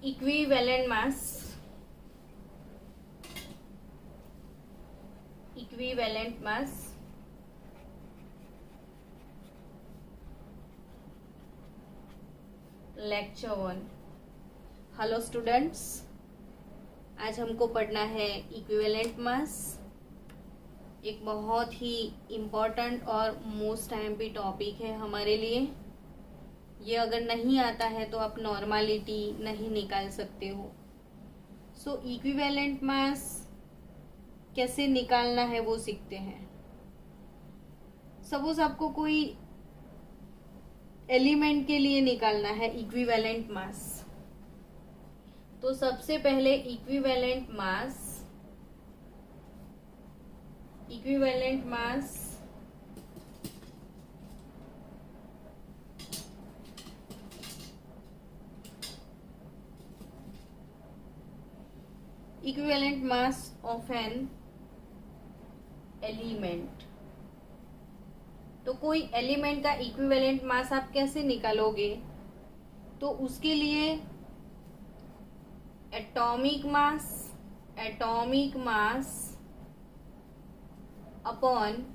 Equivalent mass lecture 1। Hello students, आज हमको पढ़ना है इक्विवेलेंट मास। एक बहुत ही इम्पोर्टेंट और मोस्ट टाइम टॉपिक है हमारे लिए। ये अगर नहीं आता है तो आप नॉर्मलिटी नहीं निकाल सकते हो। सो इक्विवेलेंट मास कैसे निकालना है वो सीखते हैं। सपोज आपको कोई एलिमेंट के लिए निकालना है इक्विवेलेंट मास, तो सबसे पहले equivalent mass of an element. तो कोई एलिमेंट का इक्विवेलेंट मास आप कैसे निकालोगे? तो उसके लिए एटॉमिक मास अपॉन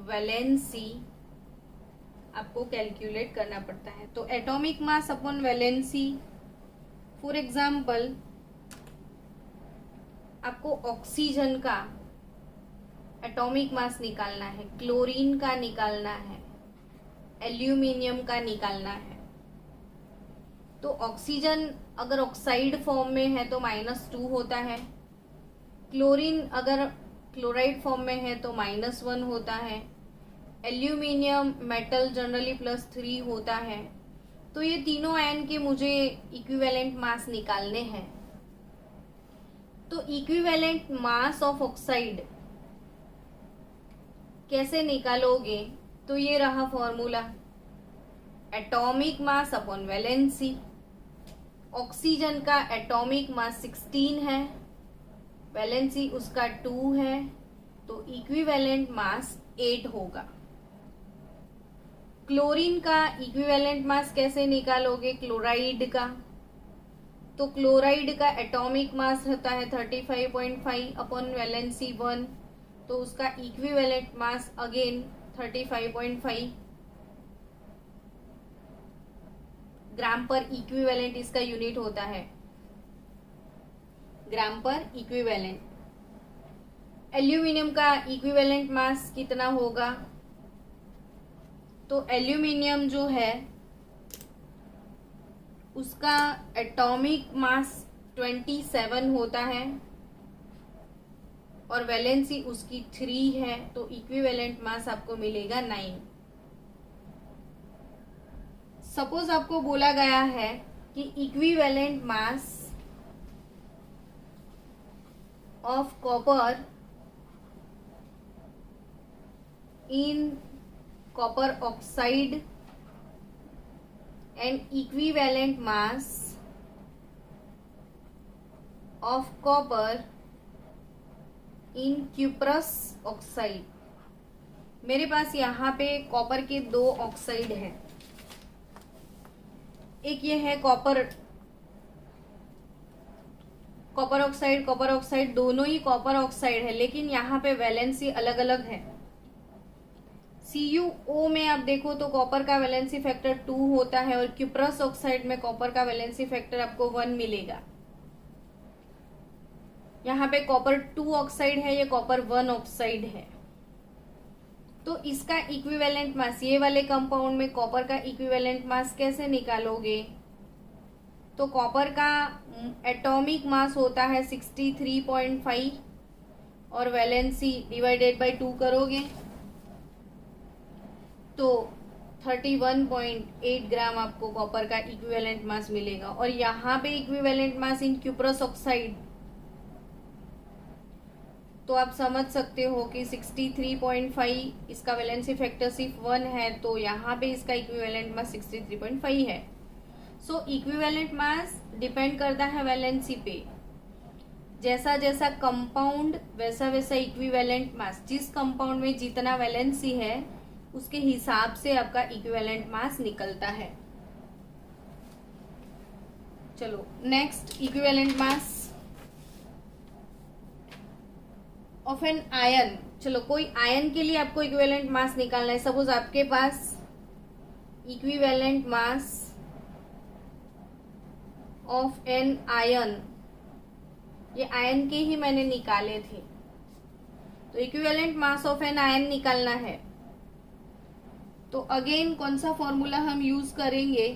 वैलेंसी आपको कैलकुलेट करना पड़ता है। तो atomic mass upon valency, for example आपको ऑक्सीजन का एटॉमिक मास निकालना है, क्लोरीन का निकालना है, एल्यूमिनियम का निकालना है। तो ऑक्सीजन अगर ऑक्साइड फॉर्म में है तो -2 होता है, क्लोरीन अगर क्लोराइड फॉर्म में है तो -1 होता है, एल्यूमिनियम मेटल जनरली +3 होता है। तो ये तीनों आयन के मुझे इक्विवेलेंट मास निकालने हैं। तो इक्विवेलेंट मास ऑफ ऑक्साइड कैसे निकालोगे? तो ये रहा formula, atomic mass upon valency. Oxygen का एटॉमिक मास 16 है, वैलेंसी उसका 2 है, तो इक्विवेलेंट मास 8 होगा। क्लोरीन का इक्विवेलेंट मास कैसे निकालोगे? क्लोराइड का, तो क्लोराइड का एटॉमिक मास रहता है 35.5 अपॉन वैलेंसी 1, तो उसका इक्विवेलेंट मास अगेन 35.5 ग्राम पर इक्विवेलेंट, इसका यूनिट होता है ग्राम पर इक्विवेलेंट। एल्यूमिनियम का इक्विवेलेंट मास कितना होगा? तो एल्यूमिनियम जो है उसका एटॉमिक मास 27 होता है और वैलेंसी उसकी 3 है, तो इक्विवेलेंट मास आपको मिलेगा 9। सपोज आपको बोला गया है कि equivalent mass of copper in copper oxide and equivalent mass of copper in cuprous oxide। मेरे पास यहाँ पे कॉपर के 2 ऑक्साइड हैं। एक ये है कॉपर ऑक्साइड, दोनों ही कॉपर ऑक्साइड है, लेकिन यहाँ पे वैलेंसी अलग अलग है। CuO में आप देखो तो कॉपर का वैलेंसी फैक्टर 2 होता है और क्यूप्रस ऑक्साइड में कॉपर का वैलेंसी फैक्टर आपको 1 मिलेगा। यहाँ पे कॉपर 2 ऑक्साइड है, ये कॉपर 1 ऑक्साइड है। तो इसका इक्विवेलेंट मास, ये वाले कंपाउंड में कॉपर का इक्विवेलेंट मास कैसे निकालोगे? तो कॉपर का एटॉमिक मास होता है 63.5 और वैलेंसी डिवाइडेड बाय 2 करोगे तो 31.8 ग्राम आपको कॉपर का इक्विवेलेंट मास मिलेगा। और यहाँ पे इक्विवेलेंट मास इन क्यूप्रस ऑक्साइड, तो आप समझ सकते हो कि 63.5 इसका वैलेंसी फैक्टर सिर्फ 1 है, तो यहाँ पे इसका इक्विवेलेंट मास 63.5 है। सो इक्विवेलेंट मास डिपेंड करता है वैलेंसी पे। जैसा जैसा कंपाउंड वैसा वैसा इक्विवेलेंट मास, जिस कंपाउंड में जितना वैलेंसी है उसके हिसाब से आपका इक्विवेलेंट मास निकलता है। चलो next, equivalent mass of an ion. चलो कोई आयन के लिए आपको इक्विवेलेंट मास निकालना है। सपोज आपके पास equivalent mass of an ion, ये आयन के ही मैंने निकाले थे, तो equivalent mass of an ion निकालना है। तो अगेन कौन सा फॉर्मूला हम यूज करेंगे?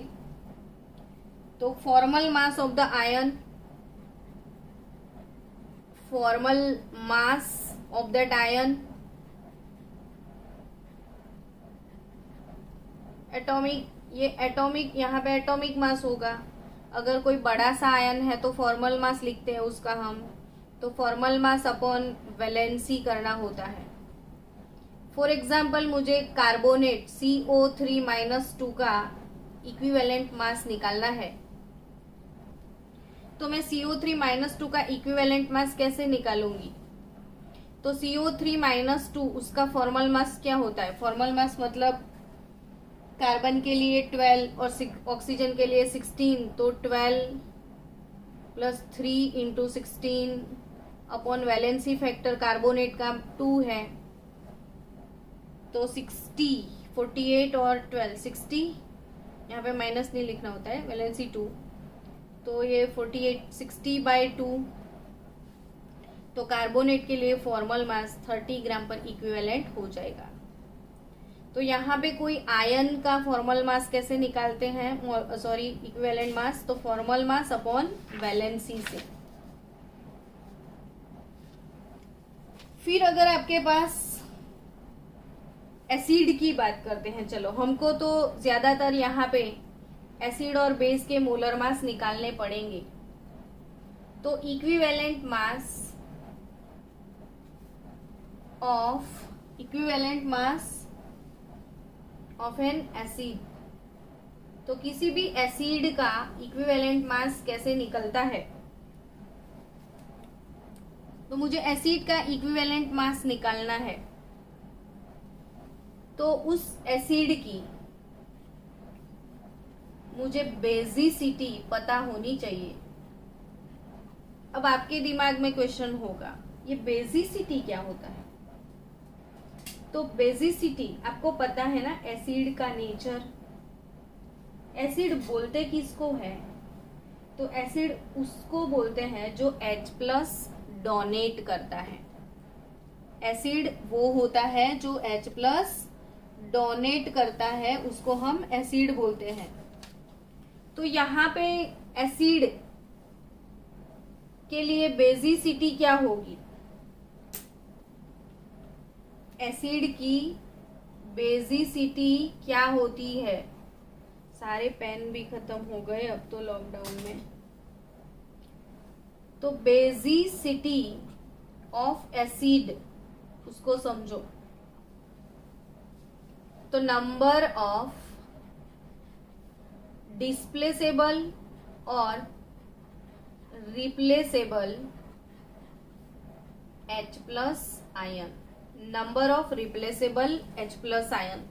तो formal mass of the ion, formal mass of that ion, atomic, ये एटॉमिक, यहाँ पे एटॉमिक मास होगा। अगर कोई बड़ा सा आयन है तो फॉर्मल मास लिखते हैं उसका हम, तो फॉर्मल मास अपॉन वैलेंसी करना होता है। फॉर एग्जाम्पल मुझे कार्बोनेट CO3-2 का इक्विवेलेंट मास निकालना है, तो मैं CO3-2 का इक्विवेलेंट मास कैसे निकालूंगी? तो CO3-2 उसका फॉर्मल मास क्या होता है? फॉर्मल मास मतलब कार्बन के लिए 12 और ऑक्सीजन के लिए 16, तो 12 plus 3 into 16 upon valency factor carbonate का 2 है, तो 60, 48 और 12 60, यहाँ पे माइनस नहीं लिखना होता है, वैलेंसी 2, तो ये 48 60/2। तो कार्बोनेट के लिए फॉर्मल मास 30 ग्राम पर इक्विवेलेंट हो जाएगा। तो यहाँ पे कोई आयन का फॉर्मल मास कैसे निकालते हैं, सॉरी इक्विवेलेंट मास, तो फॉर्मल मास अपॉन वैलेंसी से। फिर अगर आपके पास एसिड की बात करते हैं, चलो हमको तो ज्यादातर यहाँ पे एसिड और बेस के मोलर मास निकालने पड़ेंगे। तो equivalent mass of N acid, तो किसी भी एसिड का इक्विवेलेंट मास कैसे निकलता है? तो मुझे एसिड का इक्विवेलेंट मास निकालना है, तो उस एसिड की मुझे बेसिसिटी पता होनी चाहिए। अब आपके दिमाग में क्वेश्चन होगा, ये बेसिसिटी क्या होता है? तो बेसिसिटी आपको पता है ना, एसिड का नेचर। एसिड बोलते किसको है? तो एसिड उसको बोलते हैं जो H+ डोनेट करता है। एसिड वो होता है जो H+ डोनेट करता है, उसको हम एसिड बोलते हैं। तो यहाँ पे एसिड के लिए बेसिसिटी क्या होगी? एसिड की बेसिसिटी क्या होती है? सारे पेन भी खत्म हो गए अब तो लॉकडाउन में। तो बेसिसिटी ऑफ एसिड उसको समझो, तो नंबर ऑफ डिस्प्लेसेबल और replaceable H+ ion, number of replaceable H+ ion.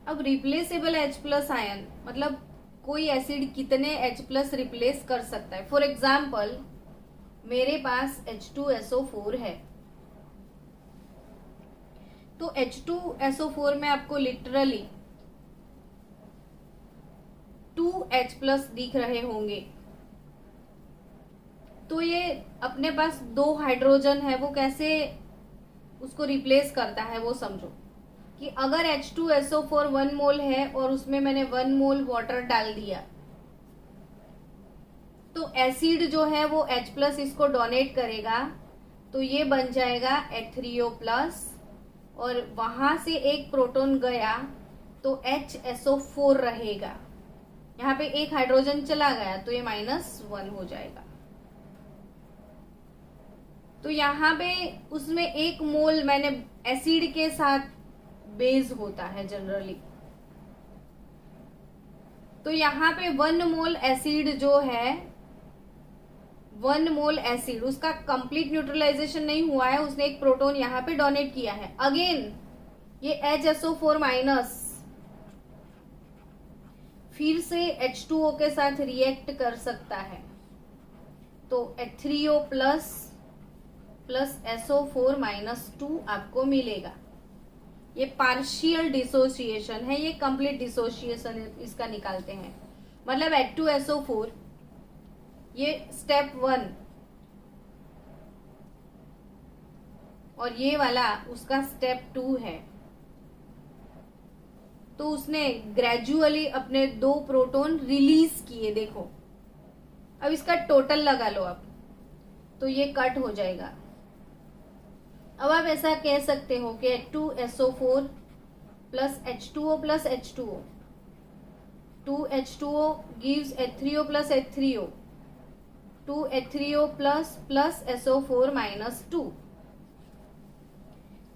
अब रिप्लेसेबल H+ आयन मतलब कोई एसिड कितने H+ रिप्लेस कर सकता है। फॉर एग्जाम्पल मेरे पास H2SO4 है, तो H2SO4 में आपको लिटरली 2H+ दिख रहे होंगे। तो ये अपने पास 2 हाइड्रोजन है, वो कैसे उसको रिप्लेस करता है वो समझो। कि अगर H2SO4 1 मोल है और उसमें मैंने 1 मोल वाटर डाल दिया, तो एसिड जो है वो H+ इसको डोनेट करेगा, तो ये बन जाएगा H3O+, और वहां से एक प्रोटॉन गया तो HSO4 रहेगा। यहाँ पे एक हाइड्रोजन चला गया तो ये -1 हो जाएगा। तो यहाँ पे उसमें 1 मोल मैंने एसिड के साथ बेस होता है जनरली, तो यहाँ पे 1 मोल एसिड जो है, 1 मोल एसिड उसका कंप्लीट न्यूट्रलाइजेशन नहीं हुआ है, उसने एक प्रोटॉन यहाँ पे डोनेट किया है। अगेन ये HSO4- फिर से H2O के साथ रिएक्ट कर सकता है, तो H3O प्लस SO4 माइनस 2 आपको मिलेगा। ये पार्शियल डिसोसिएशन है, ये कंप्लीट डिसोसिएशन इसका निकालते हैं। मतलब H2SO4 ये स्टेप 1 और ये वाला उसका स्टेप 2 है। तो उसने ग्रेजुअली अपने 2 प्रोटॉन रिलीज किए। देखो अब इसका टोटल लगा लो आप, तो ये कट हो जाएगा। अब आप ऐसा कह सकते हो कि H2SO4 plus H2O plus H2O, 2H2O gives H3O plus H3O, 2H3O plus SO4 minus 2।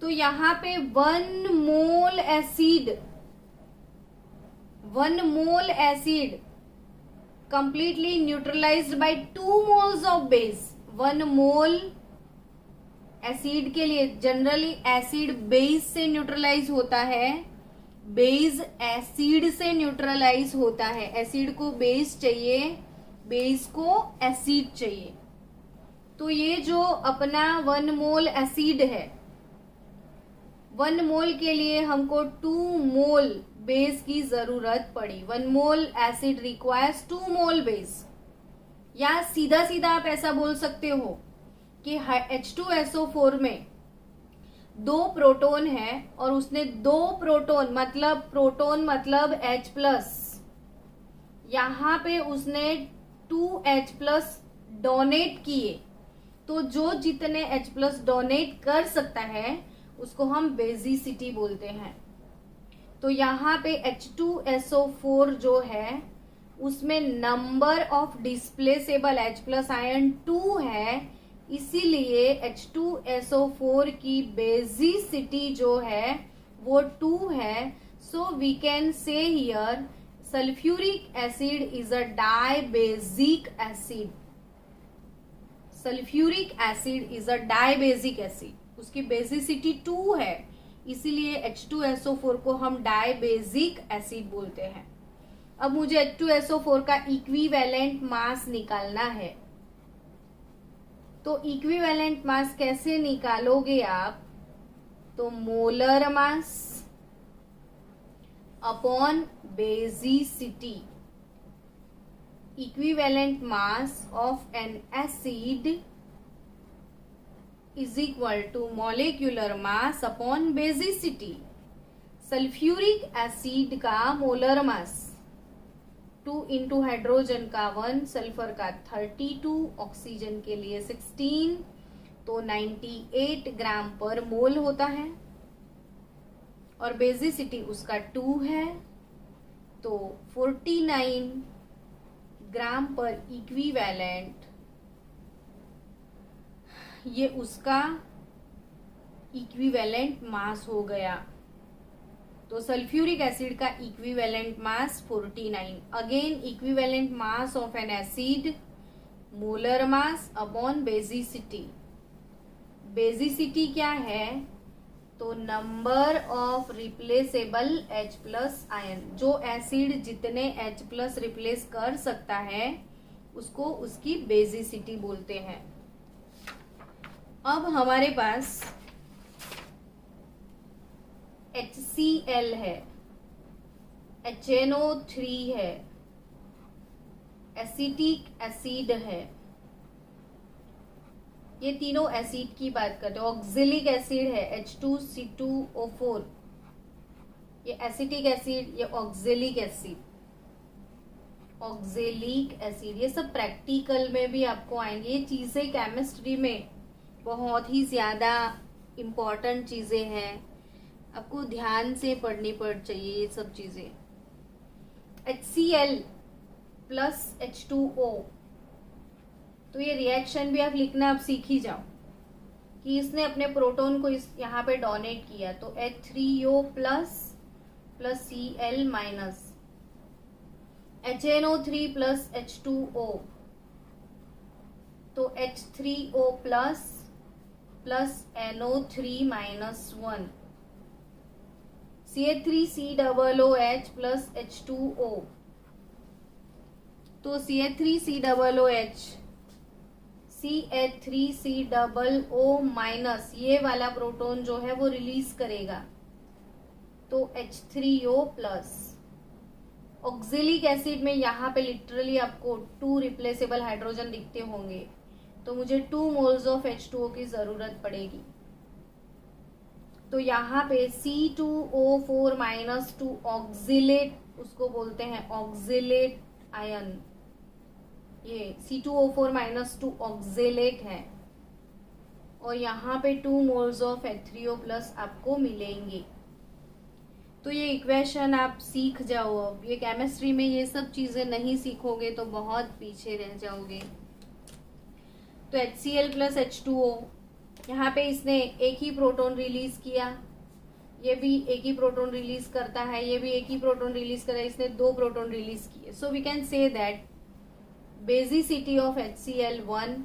तो यहाँ पे 1 mole acid completely neutralized by 2 moles of base। 1 mole acid के लिए जनरली एसिड बेस से न्यूट्रलाइज होता है, बेस एसिड से न्यूट्रलाइज होता है। एसिड को बेस चाहिए, बेस को एसिड चाहिए। तो ये जो अपना 1 मोल एसिड है, 1 मोल के लिए हमको 2 मोल बेस की जरूरत पड़ी। 1 मोल एसिड रिक्वायर्स 2 मोल बेस। या सीधा सीधा आप ऐसा बोल सकते हो कि H2SO4 में 2 प्रोटॉन है और उसने 2 प्रोटॉन मतलब H प्लस, यहां पे उसने 2H प्लस डोनेट किए। तो जो जितने H प्लस डोनेट कर सकता है उसको हम बेसिसिटी बोलते हैं। तो यहाँ पे H2SO4 जो है उसमें number of displaceable H plus ion 2 है, इसीलिए H2SO4 की बेसिसिटी जो है वो 2 है। So we can say here sulphuric acid is a dibasic acid. Sulphuric acid is a dibasic acid, उसकी बेसिसिटी 2 है, इसीलिए H2SO4 को हम डाइबेसिक एसिड बोलते हैं। अब मुझे H2SO4 का इक्विवेलेंट मास निकालना है। तो इक्विवेलेंट मास कैसे निकालोगे आप? तो molar mass upon basicity. Equivalent mass of N acid is equal to molecular mass upon basicity। Sulphuric acid का मोलर मास 2 इंटू हाइड्रोजन का 1, सल्फर का 32, ऑक्सीजन के लिए 16, तो 98 ग्राम पर मोल होता है और बेसिसिटी उसका 2 है, तो 49 ग्राम पर इक्विवेलेंट ये उसका इक्विवेलेंट मास हो गया। तो सल्फ्यूरिक एसिड का equivalent mass 49। Again equivalent mass of N acid molar mass upon basicity. Basicity क्या है? तो number of replaceable H plus ion. जो एसिड जितने H प्लस रिप्लेस कर सकता है उसको उसकी बेसिसिटी बोलते हैं। अब हमारे पास HCl है, HNO3 है, एसिटिक एसिड है। ये तीनों एसिड की बात करते हैं। ऑक्जेलिक एसिड है H2C2O4, ये एसिटिक एसिड, ये ऑक्जेलिक एसिड। ऑक्जेलिक एसिड ये सब प्रैक्टिकल में भी आपको आएंगे। ये चीजें केमिस्ट्री में बहुत ही ज्यादा इम्पोर्टेंट चीजें हैं, आपको ध्यान से पढ़नी पड़ चाहिए ये सब चीजें। HCl प्लस H2O, तो ये रिएक्शन भी आप लिखना आप सीख ही जाओ कि इसने अपने प्रोटॉन को यहाँ पे डोनेट किया, तो H3O plus Cl minus, HNO3 plus H2O, तो H3O plus NO3 minus 1, CH3COOH plus H2O, तो CH3COOH, CH3COO माइनस ये वाला प्रोटॉन जो है वो रिलीज करेगा, तो H3O प्लस। ऑक्जेलिक एसिड में यहाँ पे लिटरली आपको 2 रिप्लेसेबल हाइड्रोजन दिखते होंगे, तो मुझे 2 मोल्स ऑफ H2O की जरूरत पड़ेगी। तो यहाँ पे C2O4 माइनस 2 ऑक्जिलेट, उसको बोलते हैं ऑक्जिलेट आयन, ये C2O4 माइनस 2 ऑक्जिलेट है, और यहाँ पे 2 मोल्स ऑफ H3O प्लस आपको मिलेंगे। तो ये इक्वेशन आप सीख जाओ। अब ये केमिस्ट्री में ये सब चीजें नहीं सीखोगे तो बहुत पीछे रह जाओगे। तो HCl प्लस H2O, यहाँ पे इसने एक ही प्रोटॉन रिलीज किया, ये भी एक ही प्रोटॉन रिलीज करता है, ये भी एक ही प्रोटॉन रिलीज कर रहा है, इसने 2 प्रोटॉन रिलीज किए। So we can say that basicity of HCl 1,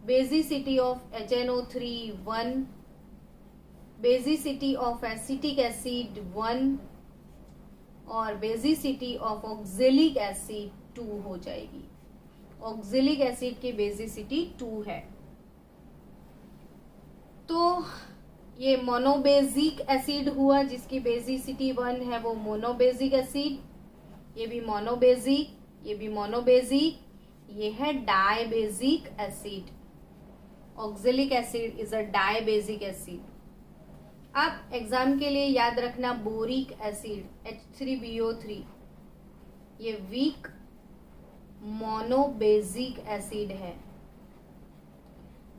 basicity of HNO3 1, basicity of acetic acid 1 और बेसिसिटी ऑफ ऑक्जेलिक एसिड 2 हो जाएगी। ऑक्जेलिक एसिड की बेसिसिटी 2 है। तो ये मोनोबेजिक एसिड हुआ जिसकी बेसिसिटी 1 है, वो मोनोबेजिक एसिड, ये भी मोनोबेजिक, ये भी मोनोबेजिक, ये है dibasic acid. Oxalic acid is a dibasic acid. अब एग्जाम के लिए याद रखना बोरिक एसिड H3BO3, ये वीक मोनोबेजिक एसिड है।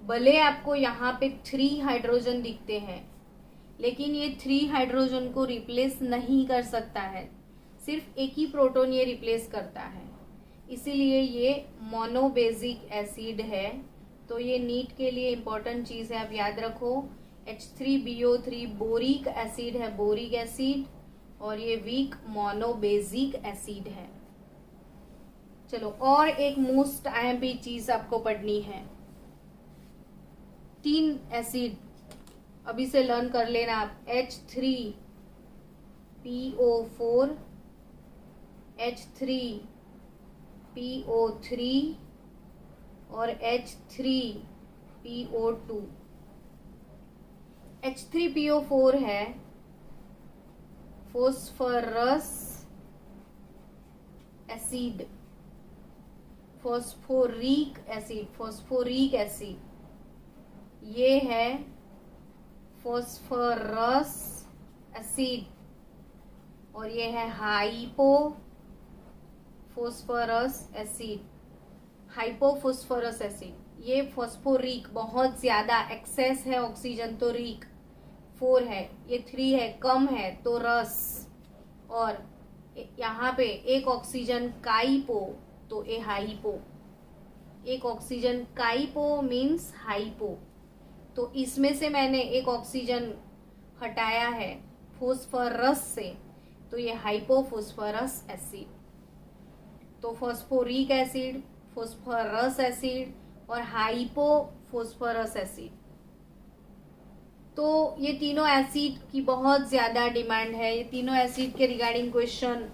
भले आपको यहाँ पे 3 हाइड्रोजन दिखते हैं, लेकिन ये 3 हाइड्रोजन को रिप्लेस नहीं कर सकता है, सिर्फ एक ही प्रोटॉन ये रिप्लेस करता है, इसीलिए ये मोनोबेजिक एसिड है। तो ये नीट के लिए इंपॉर्टेंट चीज है, आप याद रखो। H3BO3 बोरिक एसिड है, बोरिक एसिड, और ये वीक मोनोबेजिक एसिड है। चलो और एक मोस्ट आईएमपी चीज आपको पढ़नी है, 3 एसिड अभी से लर्न कर लेना आप। H3PO4, H3PO3 और H3PO2। H3PO4 है phosphorous acid, phosphoric acid, phosphoric acid, ये है फॉस्फोरस एसिड, और ये है hypo phosphorous acid, hypophosphorous acid. ये फॉस्फोरिक बहुत ज्यादा एक्सेस है ऑक्सीजन तो रिक 4 है, ये 3 है कम है तो रस, और यहाँ पे एक ऑक्सीजन काइपो तो ए हाइपो, एक ऑक्सीजन काइपो मीन्स हाइपो। तो इसमें से मैंने एक ऑक्सीजन हटाया है फॉस्फोरस से, तो ये हाइपोफॉस्फोरस एसिड। तो फॉस्फोरिक एसिड, फॉस्फोरस एसिड और हाइपोफॉस्फोरस एसिड। तो ये तीनों एसिड की बहुत ज्यादा डिमांड है। ये तीनों एसिड के रिगार्डिंग क्वेश्चन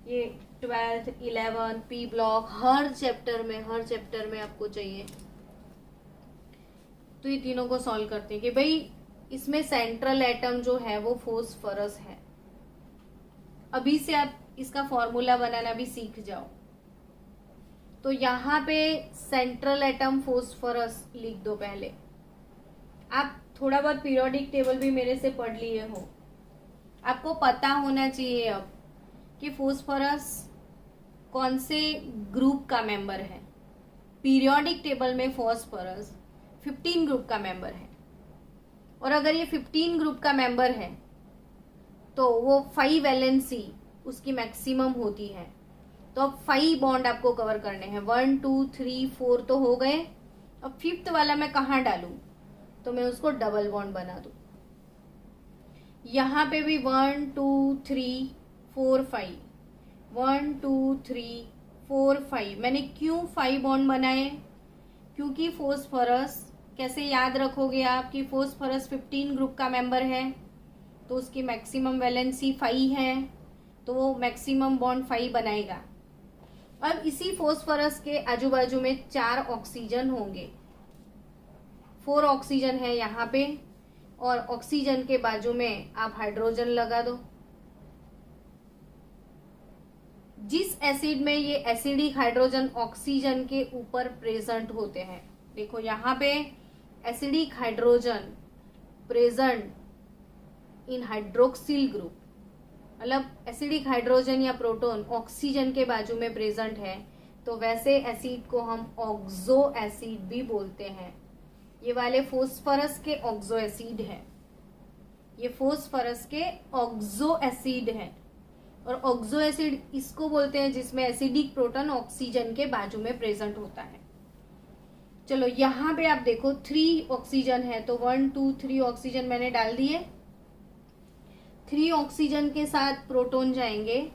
ये 12th 11th पी ब्लॉक हर चैप्टर में आपको चाहिए। तो ये तीनों को सॉल्व करते हैं कि भाई इसमें सेंट्रल एटम जो है वो फॉस्फोरस है। अभी से आप इसका फॉर्मूला बनाना भी सीख जाओ। तो यहाँ पे सेंट्रल एटम फॉस्फोरस लिख दो पहले। आप थोड़ा बहुत पीरियोडिक टेबल भी मेरे से पढ़ लिए हो, आपको पता होना चाहिए अब कि फॉस्फोरस कौन से ग्रुप का मेंबर है। पीरियोडिक टेबल में फॉस्फोरस 15 ग्रुप का मेंबर है, और अगर ये 15 ग्रुप का मेंबर है तो वो 5 वैलेंसी उसकी मैक्सिमम होती है। तो अब 5 बॉन्ड आपको कवर करने हैं, 1 2 3 4 तो हो गए। अब 5th वाला मैं कहाँ डालूं, तो मैं उसको डबल बॉन्ड बना दूं। यहाँ पे भी 1 2 3 4 5, 1 2 3 4 5। मैंने क्यों 5 बॉन्ड बनाए, क्योंकि फॉस्फोरस कैसे याद रखोगे आप कि फॉस्फोरस 15 ग्रुप का मेंबर है, तो उसकी मैक्सिमम वैलेंसी 5 है, तो वो मैक्सिमम बॉन्ड 5 बनाएगा। अब इसी फॉस्फोरस के आजू बाजू में 4 ऑक्सीजन होंगे, 4 ऑक्सीजन है यहाँ पे, और ऑक्सीजन के बाजू में आप हाइड्रोजन लगा दो। जिस एसिड में ये एसिडिक हाइड्रोजन ऑक्सीजन के ऊपर प्रेजेंट होते हैं, देखो यहाँ पे acidic hydrogen present in hydroxyl group, मतलब एसिडिक हाइड्रोजन या प्रोटॉन ऑक्सीजन के बाजू में प्रेजेंट है, तो वैसे एसिड को हम ऑक्सो एसिड भी बोलते हैं। ये वाले फोस्फरस के ऑक्सो एसिड है, ये फोस्फरस के ऑक्सो एसिड है। और ऑक्सो एसिड इसको बोलते हैं जिसमें एसिडिक प्रोटॉन ऑक्सीजन के बाजू में प्रेजेंट होता है। चलो यहाँ पे आप देखो 3 ऑक्सीजन है, तो 1 2 3 ऑक्सीजन मैंने डाल दिए। 3 ऑक्सीजन के साथ प्रोटॉन जाएंगे,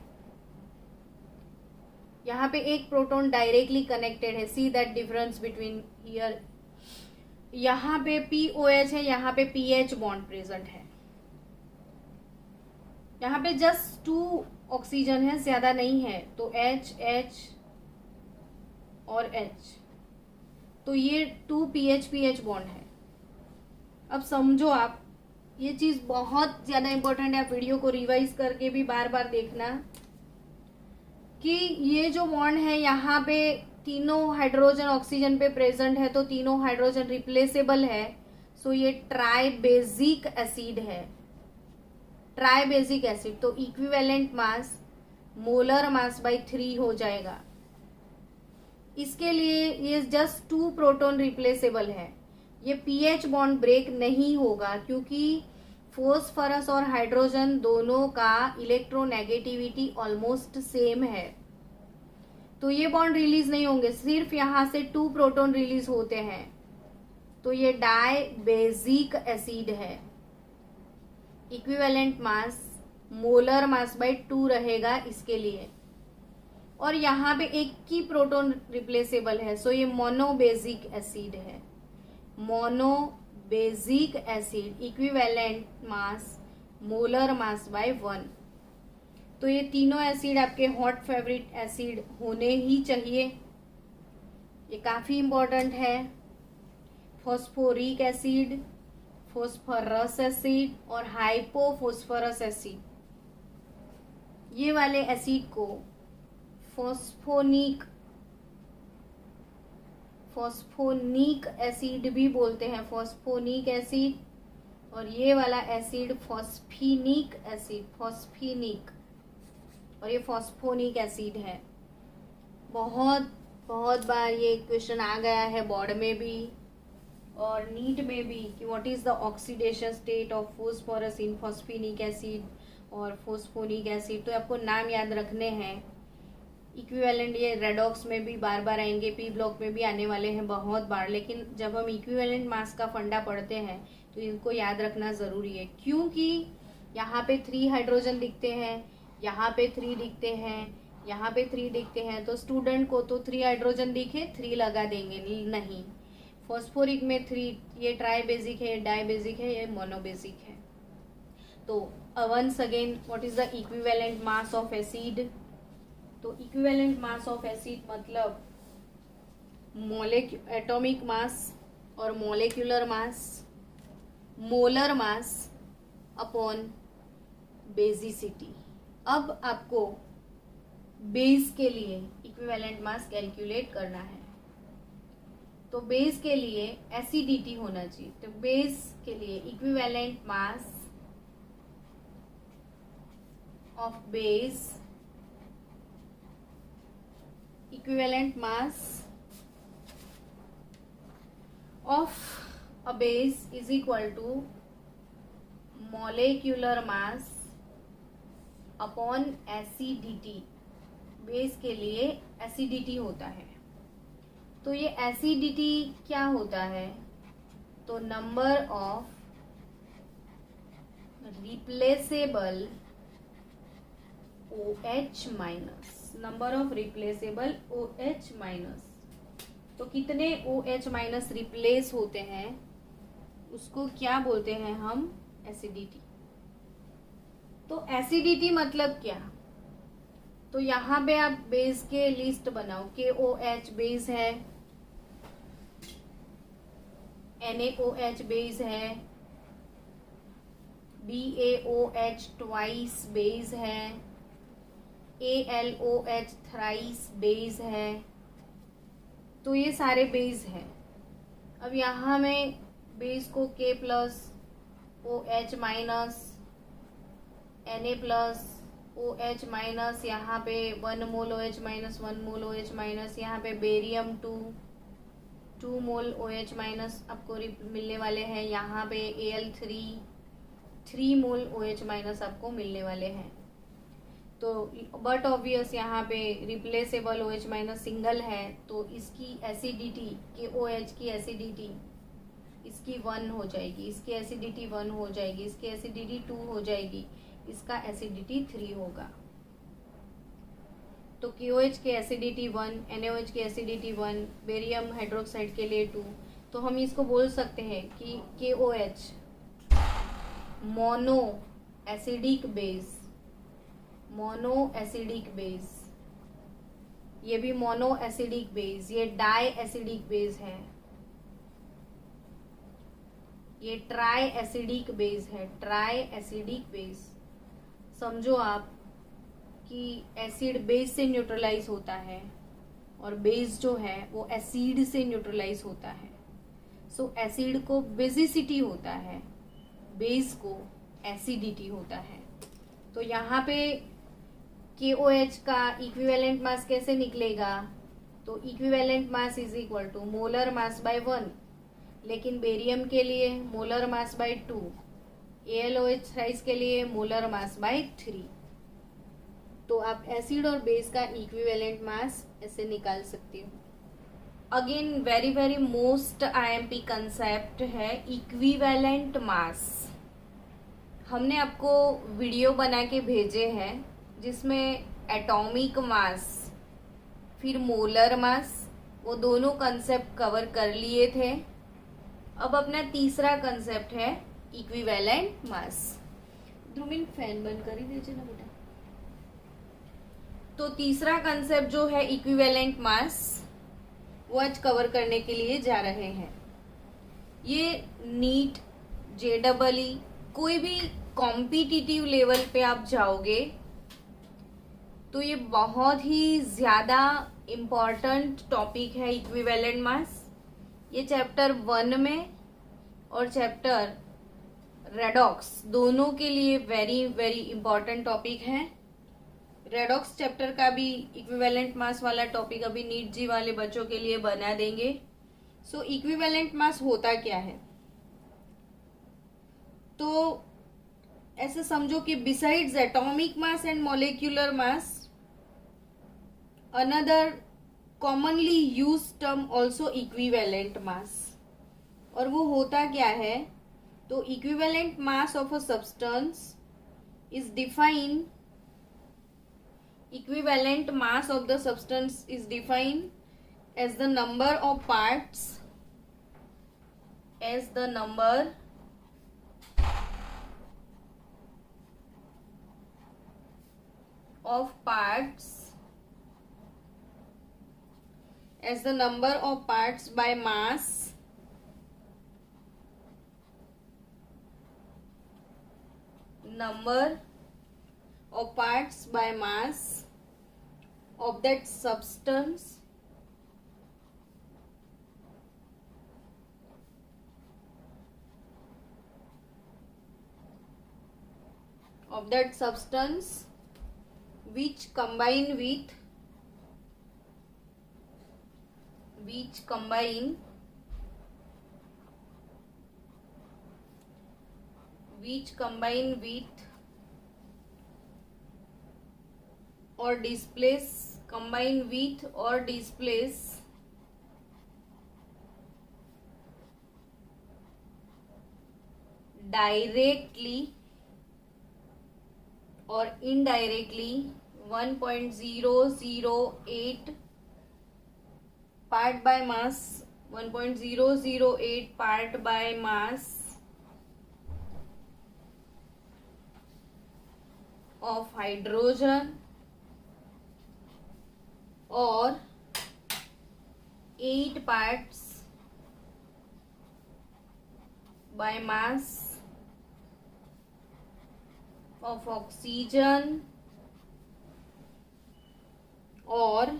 यहाँ पे एक प्रोटॉन डायरेक्टली कनेक्टेड है, see that difference between here, यहाँ पे POH है, यहाँ पे PH बॉन्ड प्रेजेंट है। यहाँ पे जस्ट 2 ऑक्सीजन है, ज्यादा नहीं है, तो H और H, तो ये 2 PH बॉन्ड है। अब समझो आप, ये चीज बहुत ज्यादा इंपॉर्टेंट है, आप वीडियो को रिवाइज करके भी बार बार देखना कि ये जो बॉन्ड है यहाँ पे तीनों हाइड्रोजन ऑक्सीजन पे प्रेजेंट है, तो तीनों हाइड्रोजन रिप्लेसेबल है, सो ये ट्राइबेजिक एसिड है, ट्राइबेजिक एसिड। तो equivalent mass molar mass bye 3 हो जाएगा। इसके लिए ये जस्ट 2 प्रोटॉन रिप्लेसेबल है, ये पीएच बॉन्ड ब्रेक नहीं होगा क्योंकि फोस्फरस और हाइड्रोजन दोनों का इलेक्ट्रोनेगेटिविटी ऑलमोस्ट सेम है, तो ये बॉन्ड रिलीज नहीं होंगे, सिर्फ यहां से 2 प्रोटॉन रिलीज होते हैं, तो ये डाइबेजिक एसिड है। Equivalent mass molar mass by 2 रहेगा इसके लिए, और यहाँ पे एक की प्रोटॉन रिप्लेसेबल है, सो ये मोनोबेजिक एसिड है। Monobasic acid equivalent mass molar mass by 1। तो ये तीनों एसिड आपके हॉट फेवरेट एसिड होने ही चाहिए, ये काफी इंपॉर्टेंट है। फॉस्फोरिक एसिड, फॉस्फरस एसिड और हाइपोफॉस्फरस एसिड, ये वाले एसिड को फॉस्फोनिक एसिड भी बोलते हैं, फॉस्फोनिक एसिड। और ये वाला एसिड फॉस्फिनिक एसिड, फॉस्फिनिक, और ये फॉस्फोनिक एसिड है। बहुत बार ये क्वेश्चन आ गया है बोर्ड में भी और नीट में भी कि what is the oxidation state of phosphorus in phosphinic acid और फॉस्फोनिक एसिड, तो आपको नाम याद रखने हैं। इक्विवेलेंट ये रेडॉक्स में भी बार बार आएंगे, पी ब्लॉक में भी आने वाले हैं बहुत बार, लेकिन जब हम इक्विवेलेंट मास का फंडा पढ़ते हैं तो इनको याद रखना जरूरी है, क्योंकि यहाँ पे 3 हाइड्रोजन दिखते हैं, यहाँ पे 3 दिखते हैं, यहाँ पे 3 दिखते हैं, तो स्टूडेंट को तो 3 हाइड्रोजन दिखे 3 लगा देंगे, नहीं। फॉस्फोरिक में 3, ये ट्राइबेजिक है, डाइबेजिक है, ये मोनोबेजिक है। तो once again what is the equivalent mass of acid? तो इक्विवेलेंट मास ऑफ एसिड मतलब एटॉमिक मास और molecular mass, molar mass upon basicity. अब आपको बेस के लिए इक्विवेलेंट मास कैलकुलेट करना है, तो बेस के लिए एसिडिटी होना चाहिए, तो बेस के लिए equivalent mass of base, equivalent mass of a base is equal to molecular mass upon acidity. Base के लिए एसिडिटी होता है, तो ये एसिडिटी क्या होता है? तो number of replaceable OH minus, number of replaceable OH minus. तो कितने OH माइनस रिप्लेस होते हैं उसको क्या बोलते हैं हम? एसिडिटी। तो एसिडिटी मतलब क्या? तो यहाँ पे आप बेस के लिस्ट बनाओ। KOH बेस है, NaOH बेस है, BaOH ट्वाइस बेस है, AlOH थ्राइस बेस है। तो ये सारे बेस हैं। अब यहाँ में बेस को K plus OH minus Na plus OH minus, यहाँ पे 1 मोल OH माइनस 1 मोल OH माइनस, यहाँ पे बेरियम 2 मोल OH माइनस आपको मिलने वाले हैं। यहाँ पे Al3 मोल OH माइनस आपको मिलने वाले हैं। तो बट ऑब्वियस यहाँ पे रिप्लेसेबल OH माइनस सिंगल है, तो इसकी एसिडिटी KOH की एसिडिटी इसकी 1 हो जाएगी, इसकी एसिडिटी 1 हो जाएगी, इसकी एसिडिटी 2 हो जाएगी, इसका एसिडिटी 3 होगा। तो KOH की एसिडिटी 1, NaOH की एसिडिटी 1, बेरियम हाइड्रोक्साइड के लिए 2। तो हम इसको बोल सकते हैं कि KOH mono acidic base, mono acidic base, ये भी मोनो एसिडिक बेस, ये डाई एसिडिक बेस है, ये ट्राई एसिडिक बेस है, ट्राई एसिडिक बेस। समझो आप कि एसिड बेस से न्यूट्रलाइज होता है और बेस जो है वो एसिड से न्यूट्रलाइज होता है। सो एसिड को बेसिसिटी होता है, बेस को एसिडिटी होता है। तो यहाँ पे KOH का इक्विवेलेंट मास कैसे निकलेगा? तो equivalent mass is equal to molar mass by 1, लेकिन बेरियम के लिए molar mass by 2, AlOH thrice के लिए मोलर मास बाय 3। तो आप एसिड और बेस का इक्विवेलेंट मास ऐसे निकाल सकते हो। Again very very most IMP concept है इक्विवेलेंट मास। हमने आपको वीडियो बना के भेजे हैं जिसमें एटॉमिक मास फिर मोलर मास, वो दोनों कंसेप्ट कवर कर लिए थे। अब अपना तीसरा कंसेप्ट है इक्विवेलेंट मास। ध्रुमिन फैन बंद कर ही दीजिए ना बेटा। तो तीसरा कंसेप्ट जो है इक्विवेलेंट मास, वो आज कवर करने के लिए जा रहे हैं। ये नीट, JEE कोई भी कॉम्पिटिटिव लेवल पे आप जाओगे तो ये बहुत ही ज्यादा इम्पॉर्टेंट टॉपिक है इक्विवेलेंट मास। ये चैप्टर 1 में और चैप्टर रेडॉक्स दोनों के लिए वेरी वेरी इंपॉर्टेंट टॉपिक है। रेडॉक्स चैप्टर का भी इक्विवेलेंट मास वाला टॉपिक अभी नीट जी वाले बच्चों के लिए बना देंगे। सो इक्विवेलेंट मास होता क्या है? तो ऐसे समझो कि besides atomic mass and molecular mass, another commonly use term also equivalent mass. और वो होता क्या है? तो equivalent mass of a substance is defined, equivalent mass of the substance is defined as the number of parts, as the number of parts, as the number of parts by mass number of parts by mass of that substance which combine with or displace directly or indirectly 1.008 part by mass, 1.008 part by mass of hydrogen और 8 parts by mass of oxygen और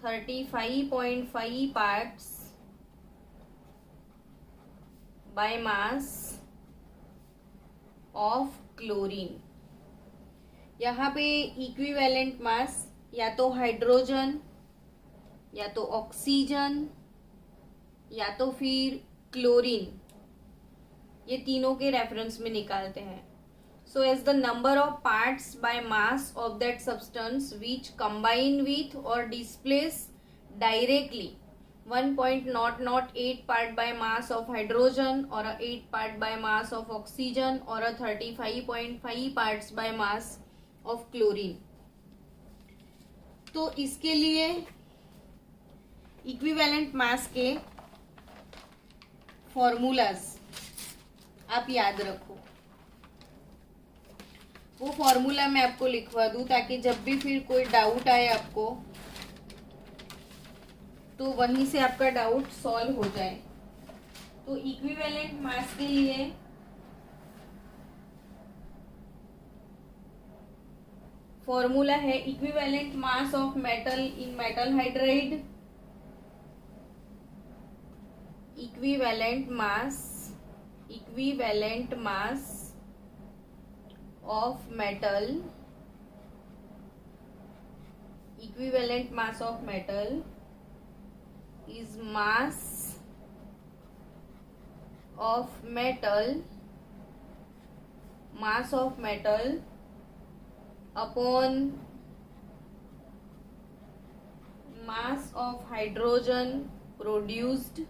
35.5 parts by mass of chlorine. यहाँ पे equivalent mass या तो hydrogen या तो oxygen या तो फिर क्लोरीन, ये तीनों के रेफरेंस में निकालते हैं। So as the number of parts by mass of that substance which combine with और displace directly 1.008 part by mass of hydrogen or 8 part by mass of oxygen or 35.5 parts by mass of chlorine। तो इसके लिए equivalent मास के formulas आप याद रखो। वो formula मैं आपको लिखवा दूं ताकि जब भी फिर कोई डाउट आए आपको तो वहीं से आपका डाउट सॉल्व हो जाए। तो इक्विवेलेंट मास के लिए फॉर्मूला है equivalent mass of metal in metal hydride, equivalent mass of metal, equivalent mass of metal is mass of metal upon mass of hydrogen produced।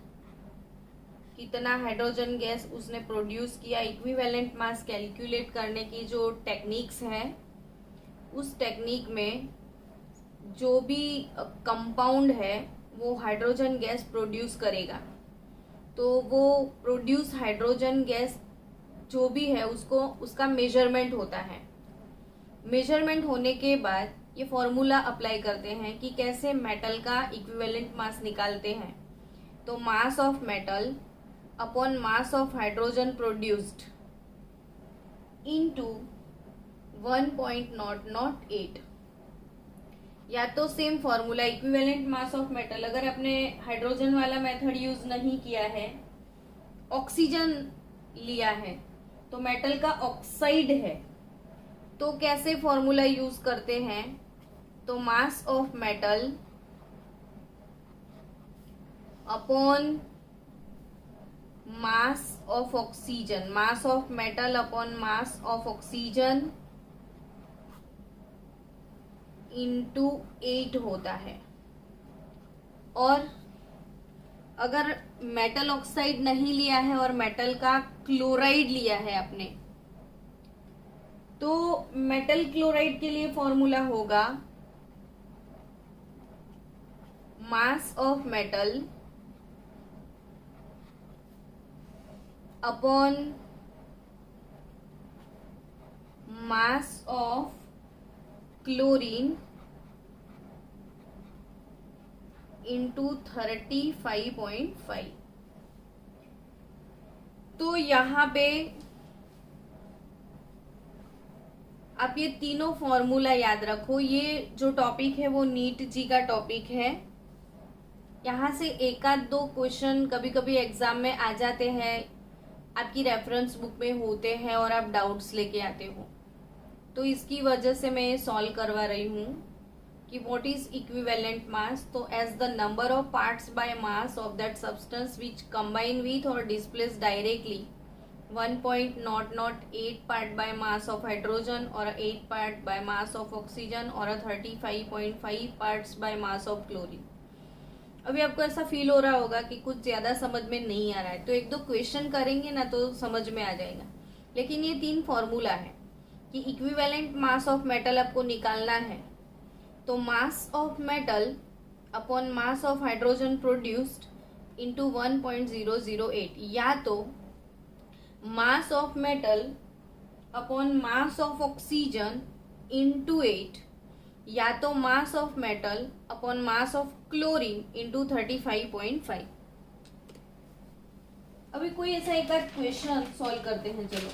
कितना हाइड्रोजन गैस उसने प्रोड्यूस किया। Equivalent mass calculate करने की जो techniques है उस technique में जो भी कंपाउंड है वो हाइड्रोजन गैस प्रोड्यूस करेगा, तो वो प्रोड्यूस हाइड्रोजन गैस जो भी है उसका मेजरमेंट होता है। मेजरमेंट होने के बाद ये फॉर्मूला अप्लाई करते हैं कि कैसे मेटल का इक्विवेलेंट मास निकालते हैं। तो mass of metal upon mass of hydrogen produced into 1.008, या तो same formula equivalent mass of metal, अगर आपने हाइड्रोजन वाला मेथड यूज नहीं किया है, ऑक्सीजन लिया है तो मेटल का ऑक्साइड है, तो कैसे फॉर्मूला यूज करते हैं। तो mass of metal upon mass of oxygen, mass of metal upon mass of oxygen into 8 होता है। और अगर मेटल ऑक्साइड नहीं लिया है और मेटल का क्लोराइड लिया है आपने, तो मेटल क्लोराइड के लिए फॉर्मूला होगा mass of metal upon mass of chlorine into 35.5। तो यहाँ पे आप ये तीनों फॉर्मूला याद रखो। ये जो टॉपिक है वो नीट जी का टॉपिक है। यहाँ से एक आध दो क्वेश्चन कभी कभी एग्जाम में आ जाते हैं, आपकी रेफरेंस बुक में होते हैं और आप डाउट्स लेके आते हो, तो इसकी वजह से मैं ये सॉल्व करवा रही हूँ कि व्हाट इज इक्विवेलेंट मास। तो as the number of parts by mass of that substance which combine with और displace directly 1.008 part by mass of hydrogen और 8 part by mass of oxygen और 35.5 parts by mass of chlorine. अभी आपको ऐसा feel हो रहा होगा कि कुछ ज्यादा समझ में नहीं आ रहा है, तो एक दो क्वेश्चन करेंगे ना तो समझ में आ जाएगा। लेकिन ये तीन फॉर्मूला है कि इक्विवेलेंट मास ऑफ मेटल आपको निकालना है, तो mass of metal upon mass of hydrogen produced into 1.008, या तो mass of metal upon mass of oxygen into 8, या तो mass of metal upon mass of chlorine into 35.5। अभी कोई ऐसा एक आध क्वेश्चन सॉल्व करते हैं। चलो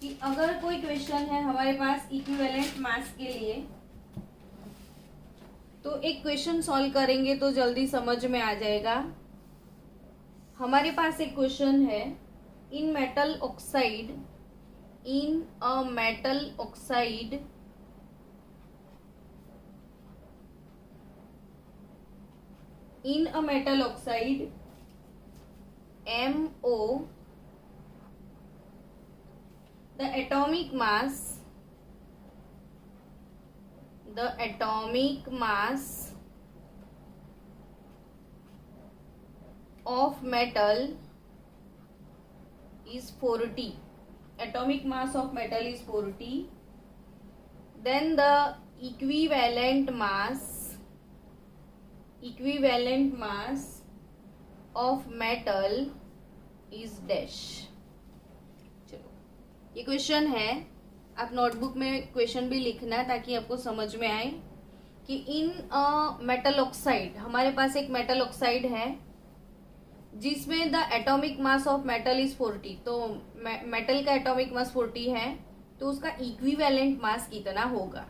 कि अगर कोई क्वेश्चन है हमारे पास इक्विवेलेंट मास के लिए, तो एक क्वेश्चन सॉल्व करेंगे तो जल्दी समझ में आ जाएगा। हमारे पास एक क्वेश्चन है, इन metal oxide in a metal oxide MO, the atomic mass of metal is 40. Atomic mass of metal is 40. Then the equivalent mass of metal is dash. चलो ये क्वेश्चन है, आप नोटबुक में क्वेश्चन भी लिखना ताकि आपको समझ में आए कि इन मेटल ऑक्साइड, हमारे पास एक मेटल ऑक्साइड है जिसमें the atomic mass of metal is 40। तो मेटल का एटॉमिक मास 40 है, तो उसका इक्विवेलेंट मास कितना होगा।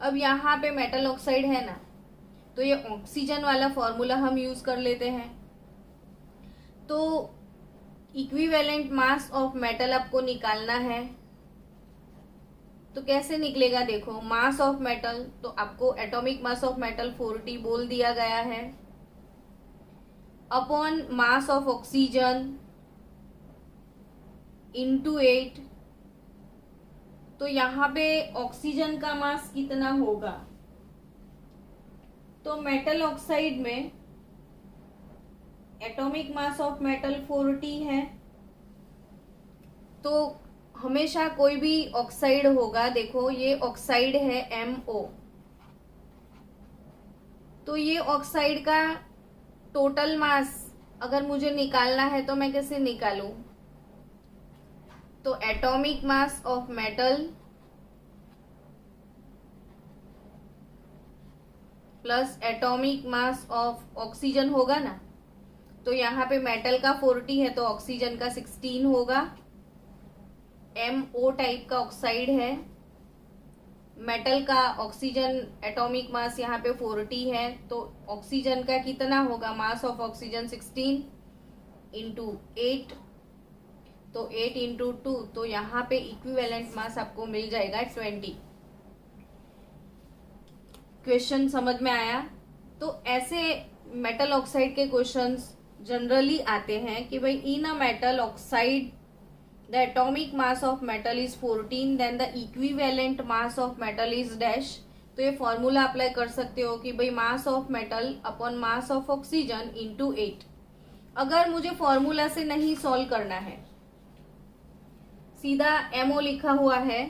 अब यहाँ पे मेटल ऑक्साइड है ना, तो ये ऑक्सीजन वाला फॉर्मूला हम यूज कर लेते हैं। तो इक्विवेलेंट मास ऑफ मेटल आपको निकालना है, तो कैसे निकलेगा देखो, मास ऑफ मेटल, तो आपको एटॉमिक मास ऑफ मेटल 40 बोल दिया गया है, upon mass of oxygen into 8। तो यहाँ पे ऑक्सीजन का मास कितना होगा, तो मेटल ऑक्साइड में एटॉमिक मास ऑफ मेटल 40 है। तो हमेशा कोई भी ऑक्साइड होगा, देखो ये ऑक्साइड है MO, तो ये ऑक्साइड का टोटल मास अगर मुझे निकालना है तो मैं कैसे निकालूं, तो atomic mass of metal plus atomic mass of oxygen होगा ना। तो यहाँ पे मेटल का 40 है तो ऑक्सीजन का 16 होगा। MO टाइप का ऑक्साइड है, मेटल का ऑक्सीजन एटॉमिक मास यहाँ पे 40 है, तो ऑक्सीजन का कितना होगा, मास ऑफ ऑक्सीजन 16 इंटू 8, तो 8 इंटू 2, तो यहाँ पे इक्विवेलेंट मास आपको मिल जाएगा 20। क्वेश्चन समझ में आया। तो ऐसे मेटल ऑक्साइड के क्वेश्चंस जनरली आते हैं कि भाई in a metal oxide the atomic mass of metal is 14, then the equivalent mass of metal is dash। तो ये फॉर्मूला अप्लाई कर सकते हो कि भाई mass of metal upon mass of oxygen into 8। अगर मुझे फॉर्मूला से नहीं सॉल्व करना है, सीधा MO लिखा हुआ है,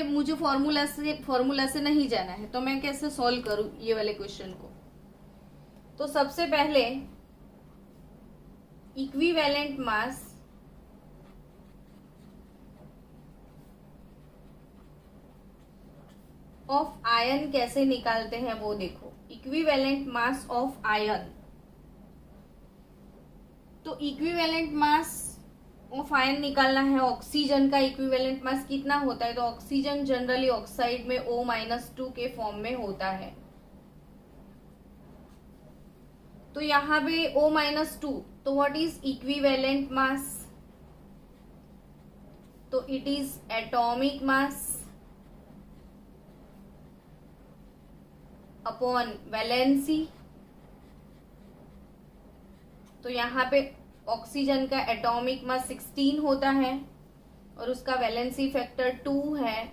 मुझे फॉर्मूला से नहीं जाना है, तो मैं कैसे सॉल्व करूं ये वाले क्वेश्चन को। तो सबसे पहले इक्विवेलेंट मास ऑफ आयन कैसे निकालते हैं वो देखो। इक्विवेलेंट मास ऑफ आयन, तो इक्विवेलेंट मास ऑफ आयन निकालना है। ऑक्सीजन का इक्विवेलेंट मास कितना होता है, तो ऑक्सीजन जनरली ऑक्साइड में O-2 के फॉर्म में होता है। तो यहाँ पे O-2, तो व्हाट इज इक्विवेलेंट मास, तो it is atomic mass upon valency. तो यहाँ पे ऑक्सीजन का एटॉमिक मास 16 होता है और उसका वैलेंसी फैक्टर 2 है,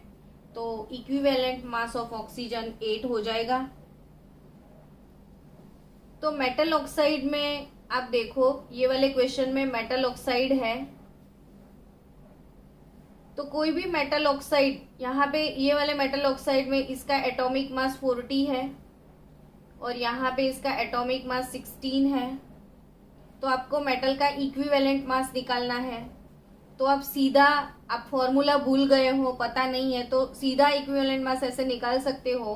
तो इक्विवेलेंट मास ऑफ ऑक्सीजन 8 हो जाएगा। तो मेटल ऑक्साइड में आप देखो, ये वाले क्वेश्चन में मेटल ऑक्साइड है, तो कोई भी मेटल ऑक्साइड, यहाँ पे ये वाले मेटल ऑक्साइड में इसका एटॉमिक मास 40 है और यहाँ पे इसका एटॉमिक मास 16 है। तो आपको मेटल का इक्विवेलेंट मास निकालना है, तो आप सीधा, आप फॉर्मूला भूल गए हो, पता नहीं है, तो सीधा इक्विवेलेंट मास ऐसे निकाल सकते हो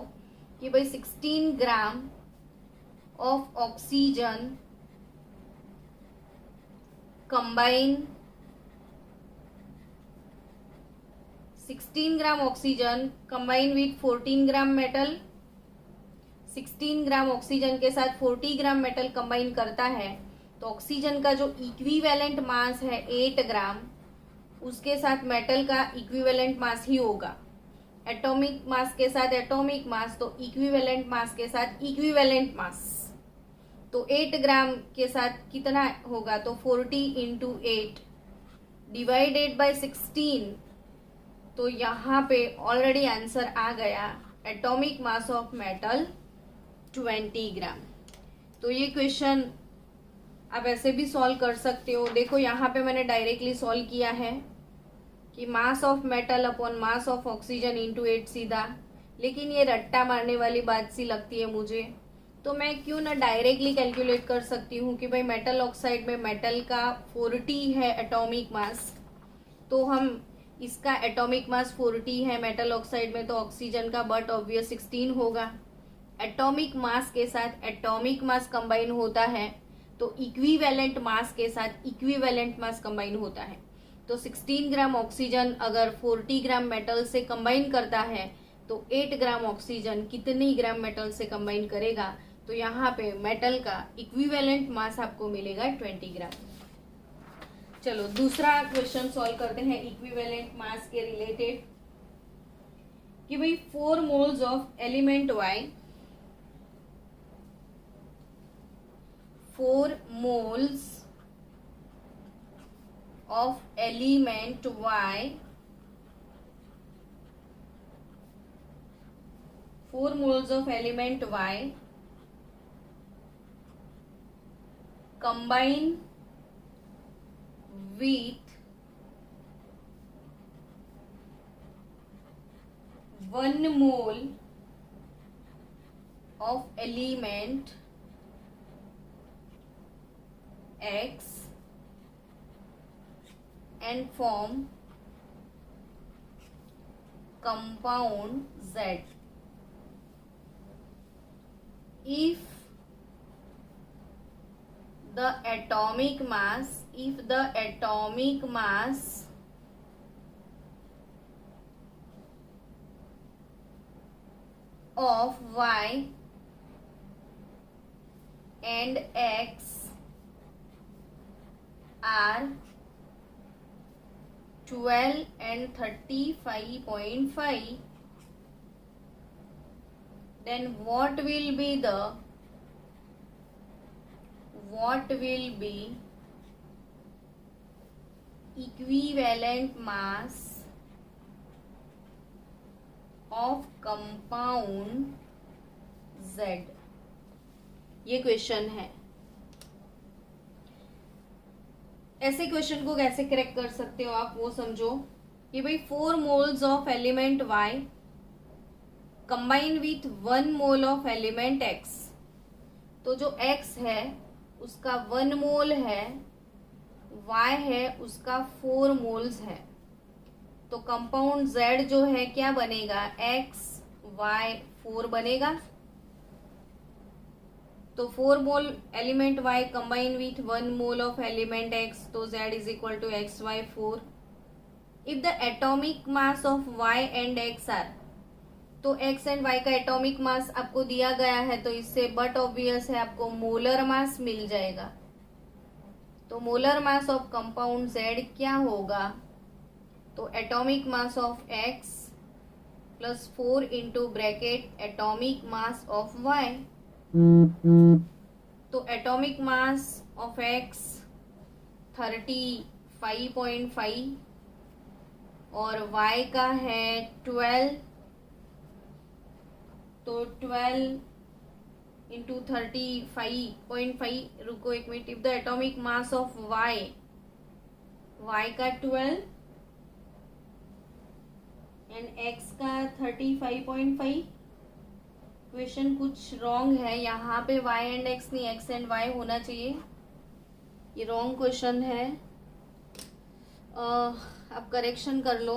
कि भाई 16 gram of oxygen combine 16 gram oxygen combine with 14 gram metal, 16 gram oxygen के साथ 40 ग्राम मेटल कंबाइन करता है, तो ऑक्सीजन का जो इक्विवेलेंट मास है 8 ग्राम, उसके साथ मेटल का इक्विवेलेंट मास ही होगा। एटॉमिक मास के साथ एटॉमिक मास, तो इक्विवेलेंट मास के साथ इक्विवेलेंट मास। तो 8 ग्राम के साथ कितना होगा, तो 40 इंटू 8 डिवाइडेड बाय 16। तो यहाँ पे ऑलरेडी आंसर आ गया, एटॉमिक मास ऑफ मेटल 20 ग्राम। तो ये क्वेश्चन आप ऐसे भी सॉल्व कर सकते हो। देखो यहाँ पे मैंने डायरेक्टली सॉल्व किया है कि mass of metal upon mass of oxygen into 8 सीधा, लेकिन ये रट्टा मारने वाली बात सी लगती है मुझे, तो मैं क्यों ना डायरेक्टली कैलकुलेट कर सकती हूँ कि भाई मेटल ऑक्साइड में मेटल का 40 है एटॉमिक मास, तो हम इसका एटॉमिक मास 40 है मेटल ऑक्साइड में, तो ऑक्सीजन का बट ऑब्वियस 16 होगा। एटॉमिक मास के साथ एटॉमिक मास कंबाइन होता है, तो इक्विवेलेंट मास के साथ इक्विवेलेंट मास कंबाइन होता है। तो 16 ग्राम ऑक्सीजन अगर 40 ग्राम मेटल से कंबाइन करता है, तो 8 ग्राम ऑक्सीजन कितनी ग्राम मेटल से कंबाइन करेगा, तो यहाँ पे मेटल का इक्विवेलेंट मास आपको मिलेगा 20 ग्राम। चलो दूसरा क्वेश्चन सॉल्व करते हैं इक्विवेलेंट मास के रिलेटेड, कि भाई 4 moles of element Y, 4 moles of element Y, 4 moles of element Y combine with 1 mole of element X and form compound Z. If the atomic mass of Y and X are 12 and 35.5, then what will be equivalent mass of compound Z? ये question है। ऐसे question को कैसे correct कर सकते हो आप, वो समझो कि भाई 4 moles of element Y combine with 1 mole of element X, तो जो X है उसका 1 मोल है, Y है उसका 4 मोल्स है, तो कंपाउंड Z जो है क्या बनेगा, X Y 4 बनेगा। तो 4 mole element Y combine with 1 mole of element X, तो Z is equal to XY4। If the atomic mass of Y and X are, तो X एंड Y का एटॉमिक मास आपको दिया गया है, तो इससे बट ऑब्वियस है आपको मोलर मास मिल जाएगा। तो molar mass of compound Z क्या होगा, तो atomic mass of X plus 4 into bracket atomic mass of Y। तो एटॉमिक मास ऑफ X 35.5 और Y का है 12, तो 12 इंटू 35.5, रुको एक minute, if the atomic mass of Y का 12 एंड X का 35.5, क्वेश्चन कुछ रॉन्ग है यहाँ पे, Y एंड X नहीं, X एंड Y होना चाहिए, ये रॉन्ग क्वेश्चन है। अब करेक्शन कर लो।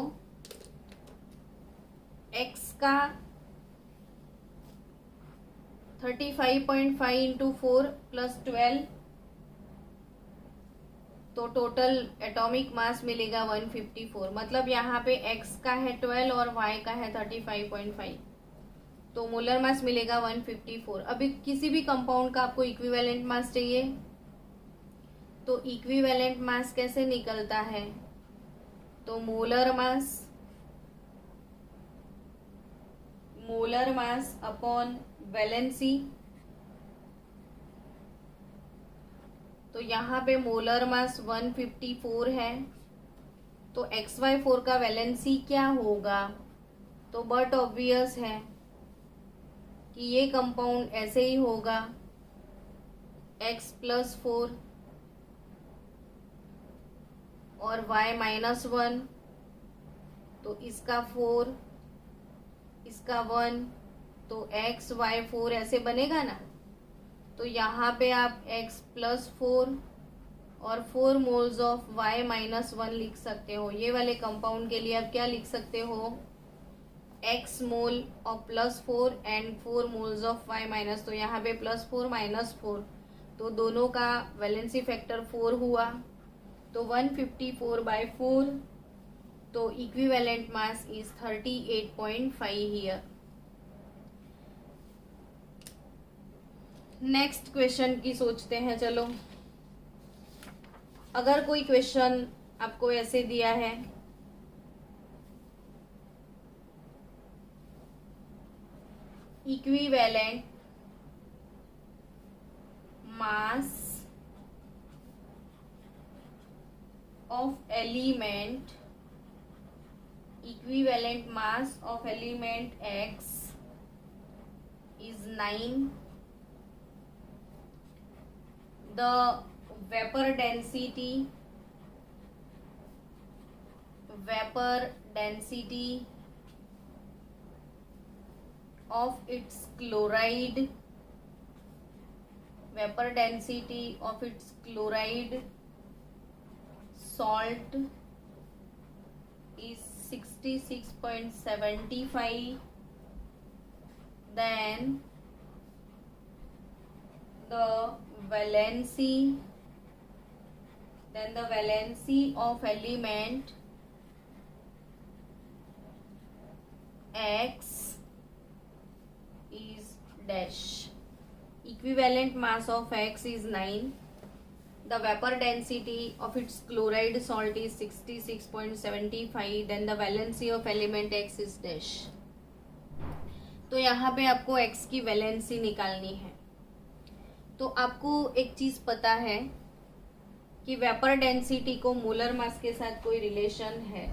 x का 35.5 इंटू 4 प्लस 12, तो टोटल एटॉमिक मास मिलेगा 154। मतलब यहाँ पे x का है 12 और y का है 35.5, तो मोलर मास मिलेगा 154। अभी किसी भी कंपाउंड का आपको इक्विवेलेंट मास चाहिए, तो इक्विवेलेंट मास कैसे निकलता है, तो मोलर मास अपॉन वैलेंसी। तो यहाँ पे मोलर मास 154 है, तो XY4 का वैलेंसी क्या होगा, तो बट ऑब्वियस है कि ये कंपाउंड ऐसे ही होगा, X+4 और Y-1, तो इसका 4, इसका 1, तो XY4 ऐसे बनेगा ना। तो यहाँ पे आप X+4 और 4 मोल्स ऑफ Y-1 लिख सकते हो। ये वाले कंपाउंड के लिए आप क्या लिख सकते हो, X mole of +4 and 4 moles of Y-। तो यहाँ पे +4 -4, तो दोनों का वैलेंसी फैक्टर 4 हुआ, तो 154/4, तो equivalent mass is 38.5 here. Next question की सोचते हैं। चलो, अगर कोई क्वेश्चन आपको ऐसे दिया है, equivalent mass of element, equivalent mass of element X is 9, the vapor density of its chloride salt is 66.75, then the valency of element X is dash. Equivalent mass of X is 9. The vapor density of its chloride salt is 66.75. Then the valency of element X is dash. तो यहाँ पे आपको X की valency निकालनी है। तो आपको एक चीज पता है कि वेपर डेंसिटी को मोलर मास के साथ कोई रिलेशन है।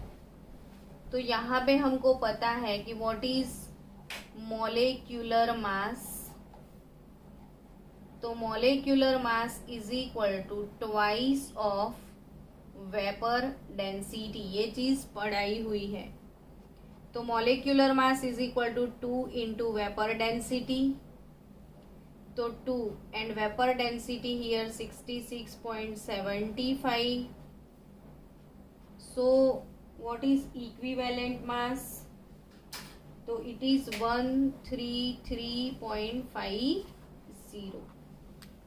तो यहाँ पे हमको पता है कि व्हाट इज मॉलिक्यूलर मास। तो molecular mass is equal to twice of vapour density, ये चीज पढ़ाई हुई है। तो molecular mass is equal to 2 into vapour density, तो 2 and vapour density here 66.75. So what is equivalent mass, तो इट इज 133.50।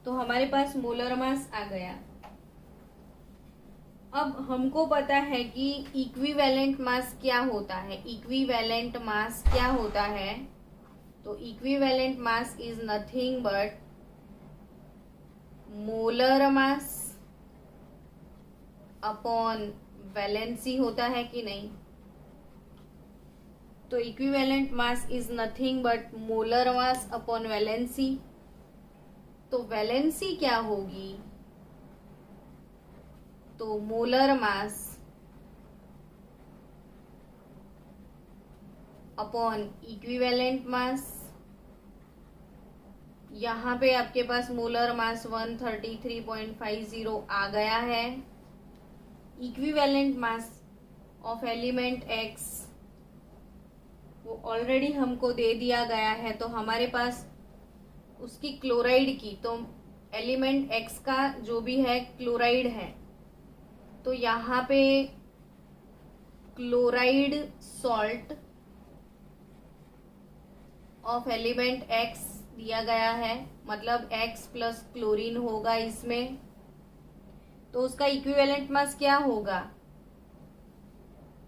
तो हमारे पास मोलर मास आ गया। अब हमको पता है कि इक्विवेलेंट मास क्या होता है। इक्विवेलेंट मास क्या होता है, तो equivalent mass is nothing but molar mass upon valency होता है कि नहीं। तो equivalent mass is nothing but molar mass upon valency. तो वैलेंसी क्या होगी, तो molar mass upon equivalent mass. यहाँ पे आपके पास मोलर मास 133.50 आ गया है। Equivalent mass of element X वो ऑलरेडी हमको दे दिया गया है। तो हमारे पास उसकी क्लोराइड की, तो एलिमेंट X का जो भी है क्लोराइड है, तो यहाँ पे chloride salt of element X दिया गया है, मतलब X प्लस क्लोरीन होगा इसमें, तो उसका इक्विवेलेंट मास क्या होगा?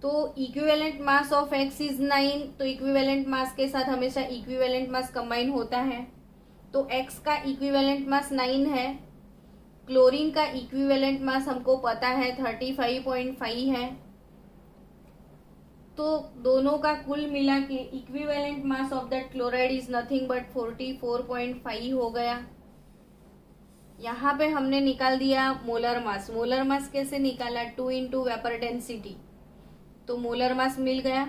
तो equivalent mass of X is 9, तो इक्विवेलेंट मास के साथ हमेशा इक्विवेलेंट मास कंबाइन होता है, तो X का इक्विवेलेंट मास 9 है। क्लोरीन का इक्विवेलेंट मास हमको पता है 35.5 है, तो दोनों का कुल मिला के equivalent mass of that chloride is nothing but 44.5 हो गया। यहाँ पे हमने निकाल दिया मोलर मास। मोलर मास कैसे निकाला? 2 इंटू वेपर डेंसिटी, तो मोलर मास मिल गया।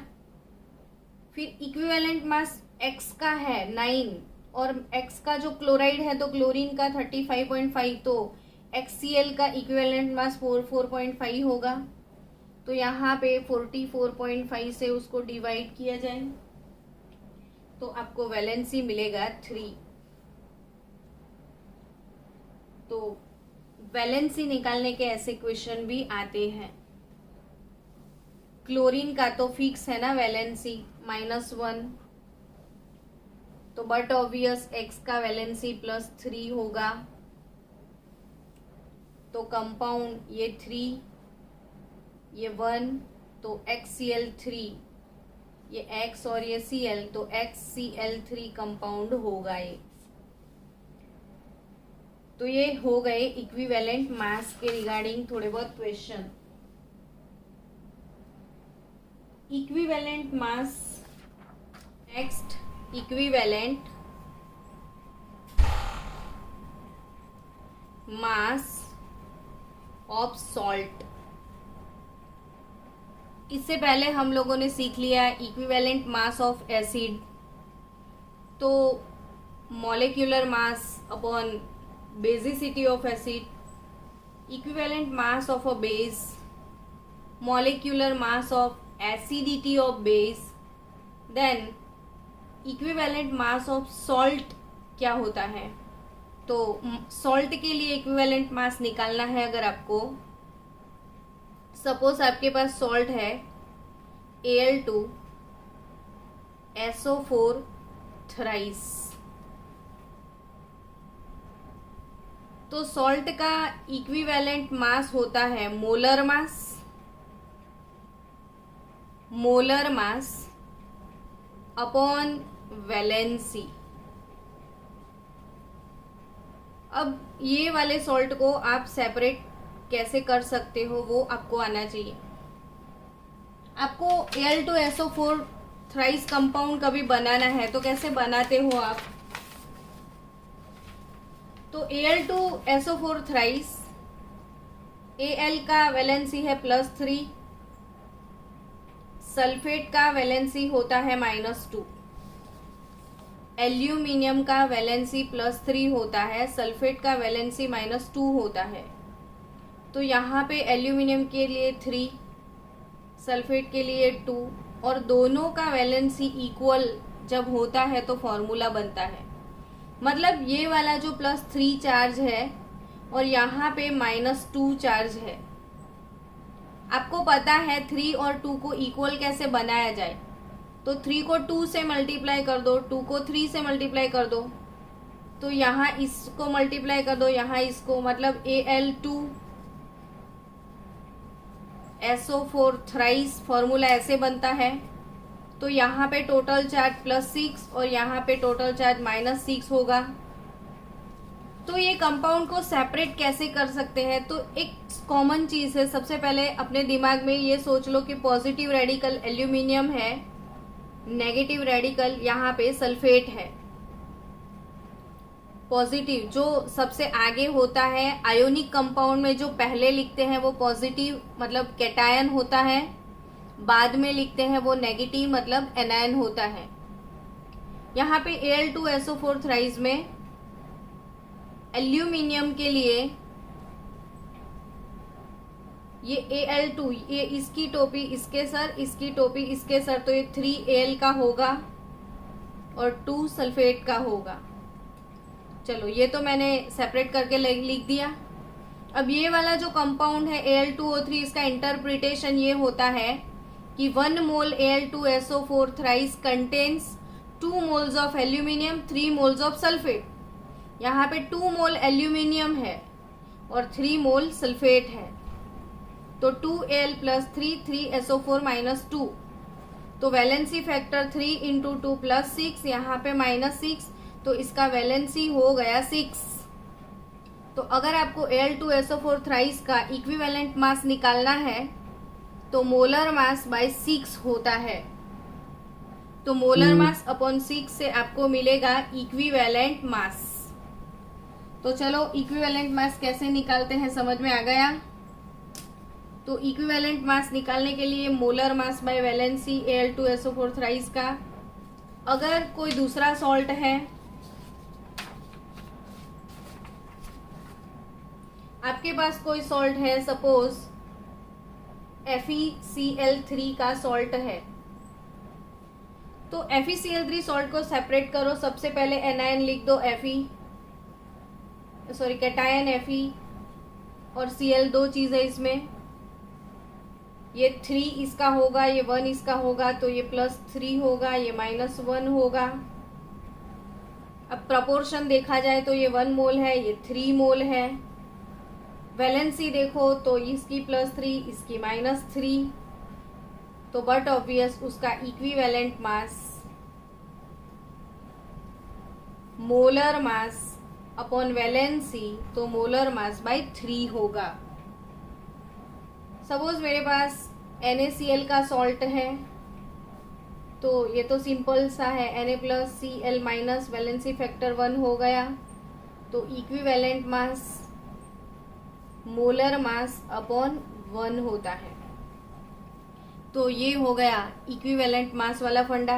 फिर इक्विवेलेंट मास X का है 9 और X का जो क्लोराइड है तो क्लोरीन का 35.5, तो HCl का इक्विवेलेंट मास 44.5 होगा। तो यहाँ पे 44.5 से उसको डिवाइड किया जाए तो आपको वैलेंसी मिलेगा 3। तो वैलेंसी निकालने के ऐसे क्वेश्चन भी आते हैं। क्लोरीन का तो फिक्स है ना वैलेंसी -1, तो बट ऑब्वियस X का वैलेंसी +3 होगा, तो कंपाउंड ये 3 ये 1, तो HCl3, ये X और ये Cl, तो HCl3 कंपाउंड होगा ये। तो ये हो गए इक्विवेलेंट मास के रिगार्डिंग थोड़े बहुत question. Equivalent mass, next equivalent mass of salt. इससे पहले हम लोगों ने सीख लिया इक्विवेलेंट मास ऑफ एसिड, तो molecular mass upon basicity of acid, equivalent mass of a base, molecular mass of acidity of base, then equivalent mass of salt क्या होता है। तो सॉल्ट के लिए इक्विवेलेंट मास निकालना है। अगर आपको सपोज आपके पास सॉल्ट है Al2SO4 थ्राइस, तो सॉल्ट का इक्विवेलेंट मास होता है मोलर मास अपॉन वैलेंसी। अब ये वाले सॉल्ट को आप सेपरेट कैसे कर सकते हो वो आपको आना चाहिए। आपको Al2SO4 थ्राइस कंपाउंड कभी बनाना है तो कैसे बनाते हो आप? तो Al2SO4 थ्राइस, Al का वैलेंसी है +3, सल्फेट का वैलेंसी होता है -2, एल्यूमिनियम का वैलेंसी +3 होता है, सल्फेट का वैलेंसी -2 होता है। तो यहाँ पे एल्यूमिनियम के लिए 3, सल्फेट के लिए 2, और दोनों का वैलेंसी इक्वल जब होता है तो फॉर्मूला बनता है। मतलब ये वाला जो +3 चार्ज है और यहाँ पे -2 चार्ज है। आपको पता है 3 और 2 को इक्वल कैसे बनाया जाए, तो 3 को 2 से मल्टीप्लाई कर दो, 2 को 3 से मल्टीप्लाई कर दो, तो यहाँ इसको मल्टीप्लाई कर दो, यहाँ इसको, मतलब Al2SO4 थ्राइस फॉर्मूला ऐसे बनता है। तो यहाँ पे टोटल चार्ज +6 और यहाँ पे टोटल चार्ज -6 होगा। तो ये कंपाउंड को सेपरेट कैसे कर सकते हैं? तो एक कॉमन चीज है, सबसे पहले अपने दिमाग में ये सोच लो कि पॉजिटिव रेडिकल एल्यूमिनियम है, नेगेटिव रेडिकल यहाँ पे सल्फेट है। पॉजिटिव जो सबसे आगे होता है, आयोनिक कंपाउंड में जो पहले लिखते हैं वो पॉजिटिव मतलब कैटायन होता है, बाद में लिखते हैं वो नेगेटिव मतलब एनायन होता है। यहाँ पे Al2SO4 थ्राइस में एल्यूमिनियम के लिए ये Al2, ये इसकी टोपी इसके सर, इसकी टोपी इसके सर, तो ये 3Al का होगा और 2 सल्फेट का होगा। चलो ये तो मैंने सेपरेट करके लिख दिया। अब ये वाला जो कंपाउंड है Al2O3, इसका इंटरप्रिटेशन ये होता है कि 1 मोल Al2SO4 thrice contains 2 moles of aluminium 3 moles of sulphate. यहाँ पे 2 मोल एल्यूमिनियम है और 3 मोल सल्फेट है, तो 2Al प्लस 3SO4 माइनस 2, तो वैलेंसी फैक्टर 3 इंटू 2 प्लस 6, यहाँ पे माइनस 6, तो इसका वैलेंसी हो गया 6। तो अगर आपको Al2SO4 थ्राइस का इक्विवेलेंट मास निकालना है तो मोलर मास बाय 6 होता है, तो मोलर मास अपॉन 6 से आपको मिलेगा इक्विवेलेंट मास। तो चलो इक्विवेलेंट मास कैसे निकालते हैं समझ में आ गया। तो इक्विवेलेंट मास निकालने के लिए molar mass bye valency Al2SO4 thrice का, अगर कोई दूसरा सॉल्ट है, आपके पास कोई सॉल्ट है, सपोज FeCl3 का सॉल्ट है, तो FeCl3 सॉल्ट को सेपरेट करो। सबसे पहले एनायन लिख दो कैटायन Fe और Cl, दो चीज है इसमें, ये 3 इसका होगा, ये 1 इसका होगा, तो ये +3 होगा, ये -1 होगा। अब प्रपोर्शन देखा जाए तो ये 1 मोल है, ये 3 मोल है। वैलेंसी देखो तो इसकी +3, इसकी -3, तो बट ऑब्वियस उसका equivalent mass molar mass upon valency, तो मोलर मास बाय 3 होगा। सपोज मेरे पास NaCl का सॉल्ट है, तो ये तो सिंपल सा है, Na+Cl माइनस वैलेंसी फैक्टर 1 हो गया, तो equivalent mass molar mass upon 1 होता है। तो ये हो गया इक्विवेलेंट मास वाला फंडा।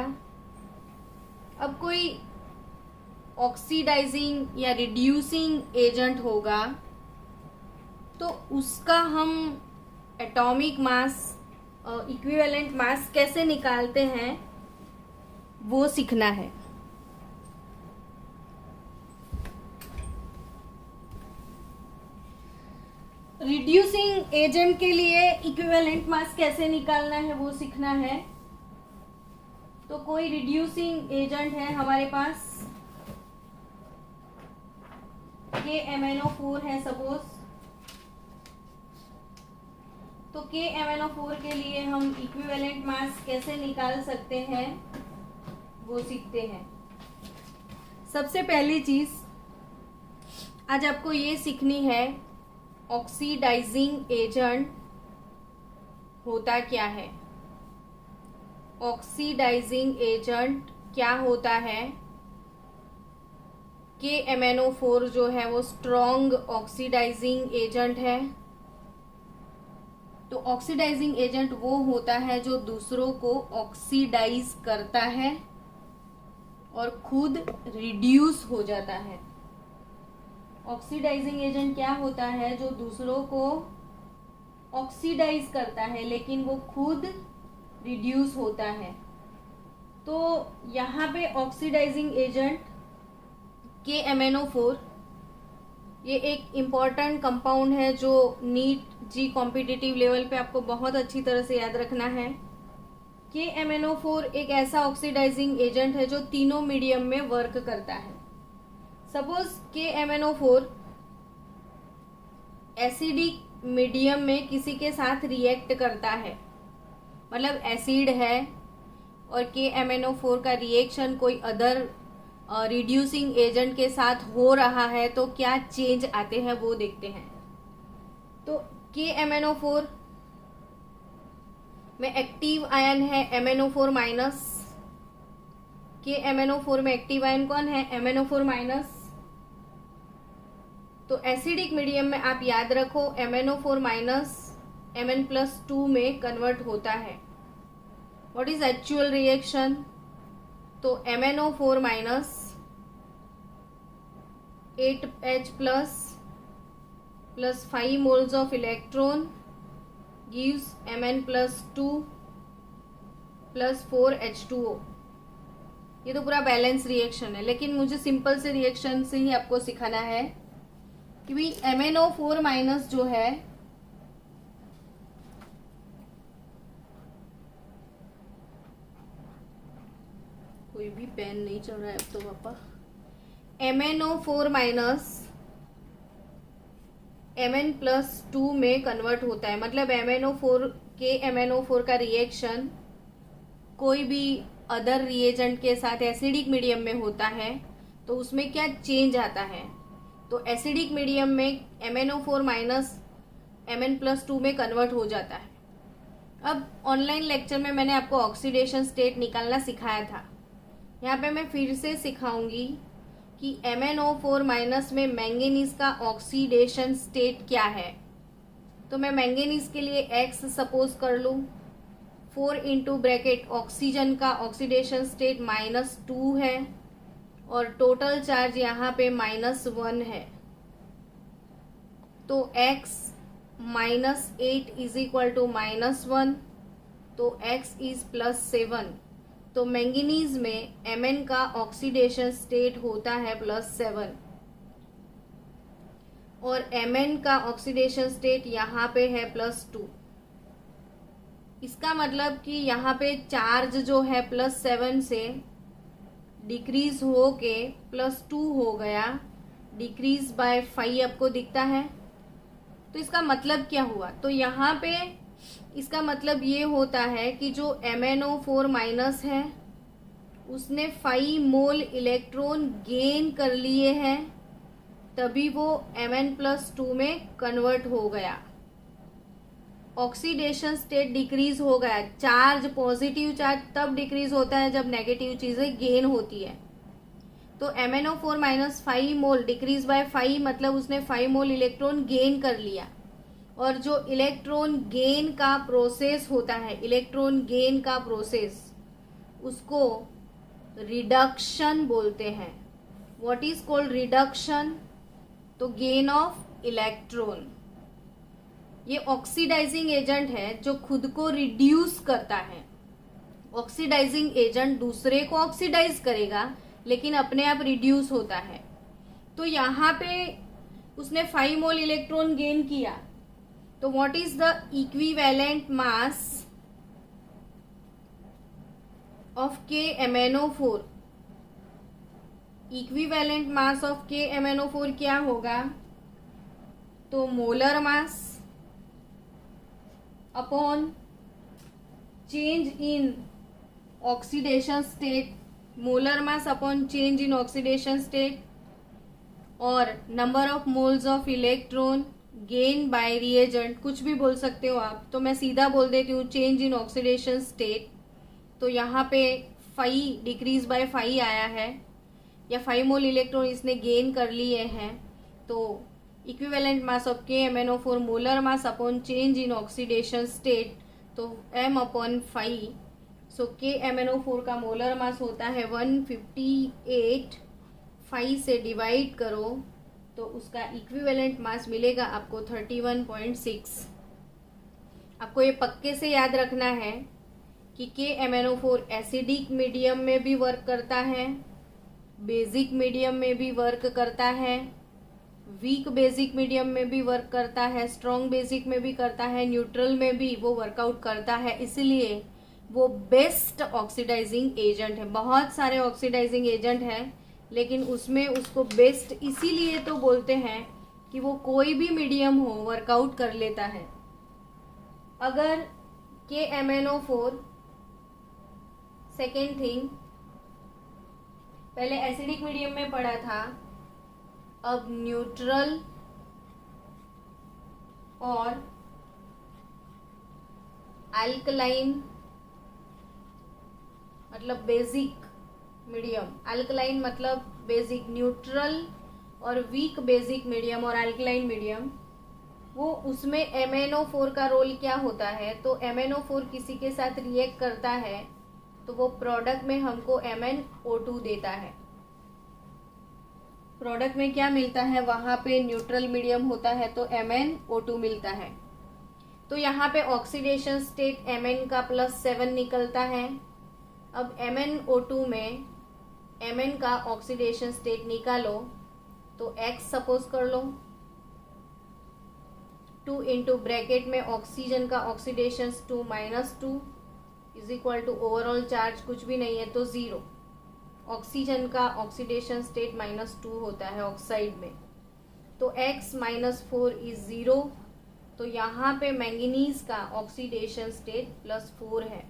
अब कोई ऑक्सीडाइजिंग या रिड्यूसिंग एजेंट होगा तो उसका हम एटॉमिक मास इक्विवेलेंट मास कैसे निकालते हैं वो सीखना है। रिड्यूसिंग एजेंट के लिए इक्विवेलेंट मास कैसे निकालना है वो सीखना है। तो कोई रिड्यूसिंग एजेंट है हमारे पास, KMnO4 है सपोज, तो KMnO4 के लिए हम इक्विवेलेंट मास कैसे निकाल सकते हैं वो सीखते हैं। सबसे पहली चीज आज आपको ये सीखनी है, ऑक्सीडाइजिंग एजेंट होता क्या है। ऑक्सीडाइजिंग एजेंट क्या होता है, KMnO4 जो है वो स्ट्रॉन्ग ऑक्सीडाइजिंग एजेंट है। तो ऑक्सीडाइजिंग एजेंट वो होता है जो दूसरों को ऑक्सीडाइज करता है और खुद रिड्यूस हो जाता है। ऑक्सीडाइजिंग एजेंट क्या होता है, जो दूसरों को ऑक्सीडाइज करता है लेकिन वो खुद रिड्यूस होता है। तो यहाँ पे ऑक्सीडाइजिंग एजेंट KMnO4 ये एक इम्पॉर्टेंट कंपाउंड है जो नीट जी कॉम्पिटिटिव लेवल पे आपको बहुत अच्छी तरह से याद रखना है। KMnO4 एक ऐसा ऑक्सीडाइजिंग एजेंट है जो तीनों मीडियम में वर्क करता है। सपोज KMnO4 एसिडिक मीडियम में किसी के साथ रिएक्ट करता है, मतलब एसिड है और KMnO4 का रिएक्शन कोई अदर रिड्यूसिंग एजेंट के साथ हो रहा है, तो क्या चेंज आते हैं वो देखते हैं। तो KMnO4 में एक्टिव आयन है MnO4 माइनस, KMnO4 में एक्टिव आयन कौन है, MnO4 माइनस। तो एसिडिक मीडियम में आप याद रखो MnO4 माइनस Mn+2 में कन्वर्ट होता है। व्हाट इज एक्चुअल रिएक्शन, तो MnO4 minus 8H plus 5 moles of electron gives Mn+2 plus 4H2O। ये तो पूरा बैलेंस रिएक्शन है, लेकिन मुझे सिंपल से रिएक्शन से ही आपको सिखाना है कि भाई MnO4 माइनस जो है कोई भी पेन नहीं चल रहा है अब तो पापा। MnO4 माइनस Mn+2 में कन्वर्ट होता है, मतलब MnO4 के MnO4 का रिएक्शन कोई भी अदर रिएजेंट के साथ एसिडिक मीडियम में होता है तो उसमें क्या चेंज आता है, तो एसिडिक मीडियम में MnO4 माइनस Mn+2 में कन्वर्ट हो जाता है। अब ऑनलाइन लेक्चर में मैंने आपको ऑक्सीडेशन स्टेट निकालना सिखाया था, यहाँ पे मैं फिर से सिखाऊंगी कि MnO4 माइनस में मैंगनीज का ऑक्सीडेशन स्टेट क्या है। तो मैं मैंगनीज के लिए X सपोज कर लूँ, 4 इंटू ब्रैकेट ऑक्सीजन का ऑक्सीडेशन स्टेट -2 है और टोटल चार्ज यहाँ पे -1 है, तो X -8 इज इक्वल टू -1, तो X इज +7। तो मैंगनीज में Mn का ऑक्सीडेशन स्टेट होता है +7 और Mn का ऑक्सीडेशन स्टेट यहाँ पे है +2। इसका मतलब कि यहाँ पे चार्ज जो है +7 से डिक्रीज हो के +2 हो गया, डिक्रीज बाय 5 आपको दिखता है। तो इसका मतलब क्या हुआ, तो यहाँ पे इसका मतलब ये होता है कि जो MnO4 माइनस है उसने 5 मोल इलेक्ट्रॉन गेन कर लिए हैं, तभी वो Mn+2 में कन्वर्ट हो गया। ऑक्सीडेशन स्टेट डिक्रीज हो गया, चार्ज पॉजिटिव चार्ज तब डिक्रीज होता है जब नेगेटिव चीजें गेन होती है। तो MnO4 minus 5 mole decrease by 5 मतलब उसने 5 मोल इलेक्ट्रॉन गेन कर लिया, और जो इलेक्ट्रॉन गेन का प्रोसेस होता है, इलेक्ट्रॉन गेन का प्रोसेस उसको रिडक्शन बोलते हैं। व्हाट इज कॉल्ड रिडक्शन, तो गेन ऑफ इलेक्ट्रॉन। ये ऑक्सीडाइजिंग एजेंट है जो खुद को रिड्यूस करता है। ऑक्सीडाइजिंग एजेंट दूसरे को ऑक्सीडाइज करेगा लेकिन अपने आप रिड्यूस होता है। तो यहाँ पे उसने 5 मोल इलेक्ट्रॉन गेन किया, तो what is the equivalent mass of KMnO4। Equivalent mass of KMnO4 क्या होगा, तो molar mass upon change in oxidation state, molar mass upon change in oxidation state, और number of moles of electron gain by reagent, कुछ भी बोल सकते हो आप। तो मैं सीधा बोल देती हूँ चेंज इन ऑक्सीडेशन स्टेट। तो यहाँ पे 5 डिक्रीज बाय 5 आया है, या 5 मोल इलेक्ट्रॉन इसने गेन कर लिए हैं। तो equivalent mass of KMnO4 molar mass upon change in oxidation state, तो m/5। सो KMnO4 का मोलर मास होता है 158। 5 से डिवाइड करो तो उसका इक्विवेलेंट मास मिलेगा आपको 31.6। आपको ये पक्के से याद रखना है कि KMnO4 एसिडिक मीडियम में भी वर्क करता है, बेसिक मीडियम में भी वर्क करता है, वीक बेसिक मीडियम में भी वर्क करता है, स्ट्रॉन्ग बेसिक में भी करता है, न्यूट्रल में भी वो वर्कआउट करता है। इसलिए वो बेस्ट ऑक्सीडाइजिंग एजेंट है। बहुत सारे ऑक्सीडाइजिंग एजेंट हैं लेकिन उसमें उसको बेस्ट इसीलिए तो बोलते हैं कि वो कोई भी मीडियम हो वर्कआउट कर लेता है। अगर KMnO4 सेकेंड थिंग पहले एसिडिक मीडियम में पढ़ा था, अब न्यूट्रल और अल्कलाइन मतलब बेसिक मीडियम, अल्कलाइन मतलब बेसिक, न्यूट्रल और वीक बेसिक मीडियम और अल्कलाइन मीडियम, वो उसमें MnO4 का रोल क्या होता है। तो MnO4 किसी के साथ रिएक्ट करता है तो वो प्रोडक्ट में हमको MnO2 देता है। प्रोडक्ट में क्या मिलता है, वहां पे न्यूट्रल मीडियम होता है तो MnO2 मिलता है। तो यहाँ पे ऑक्सीडेशन स्टेट Mn का +7 निकलता है। अब MnO2 में Mn का ऑक्सीडेशन स्टेट निकालो, तो X सपोज कर लो, 2 इंटू ब्रैकेट में ऑक्सीजन का oxidation 2 -2 is equal to overall charge कुछ भी नहीं है तो 0। ऑक्सीजन का ऑक्सीडेशन स्टेट -2 होता है ऑक्साइड में, तो x -4 इज 0। तो यहाँ पे मैंगनीज का ऑक्सीडेशन स्टेट +4 है।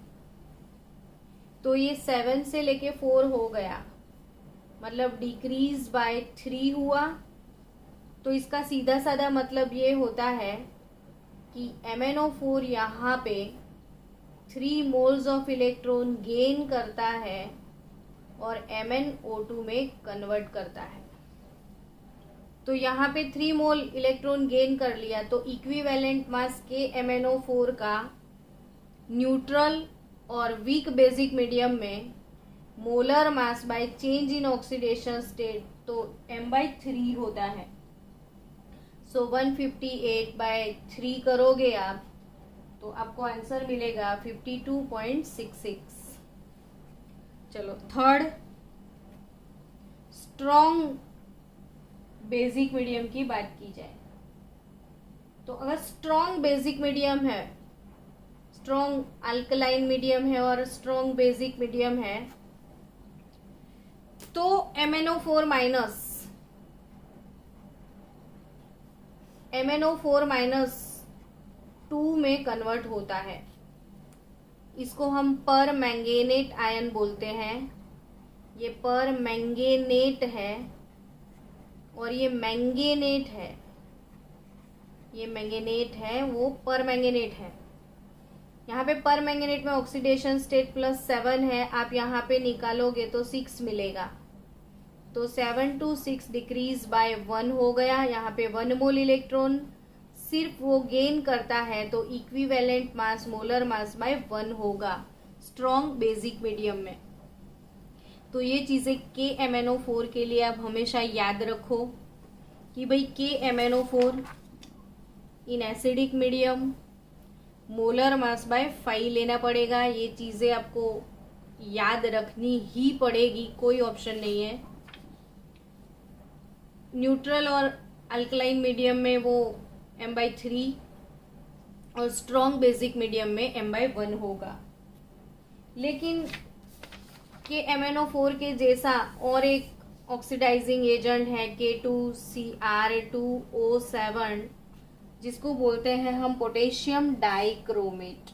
तो ये 7 से लेके 4 हो गया, मतलब डिक्रीज बाय 3 हुआ। तो इसका सीधा साधा मतलब ये होता है कि MnO4 यहाँ पे 3 मोल्स ऑफ इलेक्ट्रॉन गेन करता है और MnO2 में कन्वर्ट करता है। तो यहाँ पे 3 मोल इलेक्ट्रॉन गेन कर लिया, तो इक्विवेलेंट मास के MnO4 का न्यूट्रल और वीक बेसिक मीडियम में molar mass by change in oxidation state तो m/3 होता है। सो 158/3 करोगे आप तो आपको आंसर मिलेगा 52.66। चलो थर्ड, स्ट्रॉन्ग बेसिक मीडियम की बात की जाए तो अगर स्ट्रॉन्ग बेसिक मीडियम है, स्ट्रॉन्ग अल्कलाइन मीडियम है और स्ट्रॉन्ग बेसिक मीडियम है, तो MnO4 माइनस 2 में कन्वर्ट होता है। इसको हम पर मैंगेनेट आयन बोलते हैं। ये पर मैंगेनेट है और ये मैंगेनेट है, ये मैंगेनेट है, वो पर मैंगेनेट है। यहाँ पे पर मैंगेनेट में ऑक्सीडेशन स्टेट +7 है, आप यहाँ पे निकालोगे तो 6 मिलेगा। तो 7 to 6 डिक्रीज बाय 1 हो गया। यहाँ पे 1 मोल इलेक्ट्रॉन सिर्फ वो गेन करता है, तो equivalent mass molar mass by 1 होगा स्ट्रॉन्ग बेसिक मीडियम में। तो ये चीजें KMnO4 के लिए आप हमेशा याद रखो कि भाई KMnO4 in acidic medium molar mass bye 5 लेना पड़ेगा। ये चीजें आपको याद रखनी ही पड़ेगी, कोई ऑप्शन नहीं है। न्यूट्रल और अल्कलाइन मीडियम में वो m/3 और स्ट्रॉन्ग बेसिक मीडियम में m/1 होगा। लेकिन KMnO4 के जैसा और एक ऑक्सीडाइजिंग एजेंट है K2Cr2O7, जिसको बोलते हैं हम पोटेशियम डाइक्रोमेट।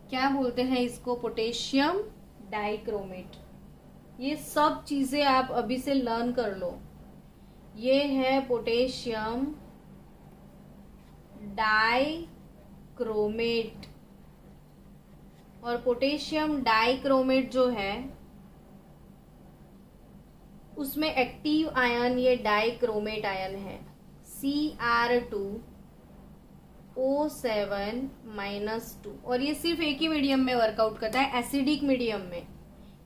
क्या बोलते हैं इसको? Potassium dichromate. ये सब चीजें आप अभी से लर्न कर लो। ये है पोटेशियम डाइक्रोमेट, और पोटेशियम डाइक्रोमेट जो है उसमें एक्टिव आयन ये डाइक्रोमेट आयन है Cr2O7-2, और ये सिर्फ एक ही मीडियम में वर्कआउट करता है, एसिडिक मीडियम में।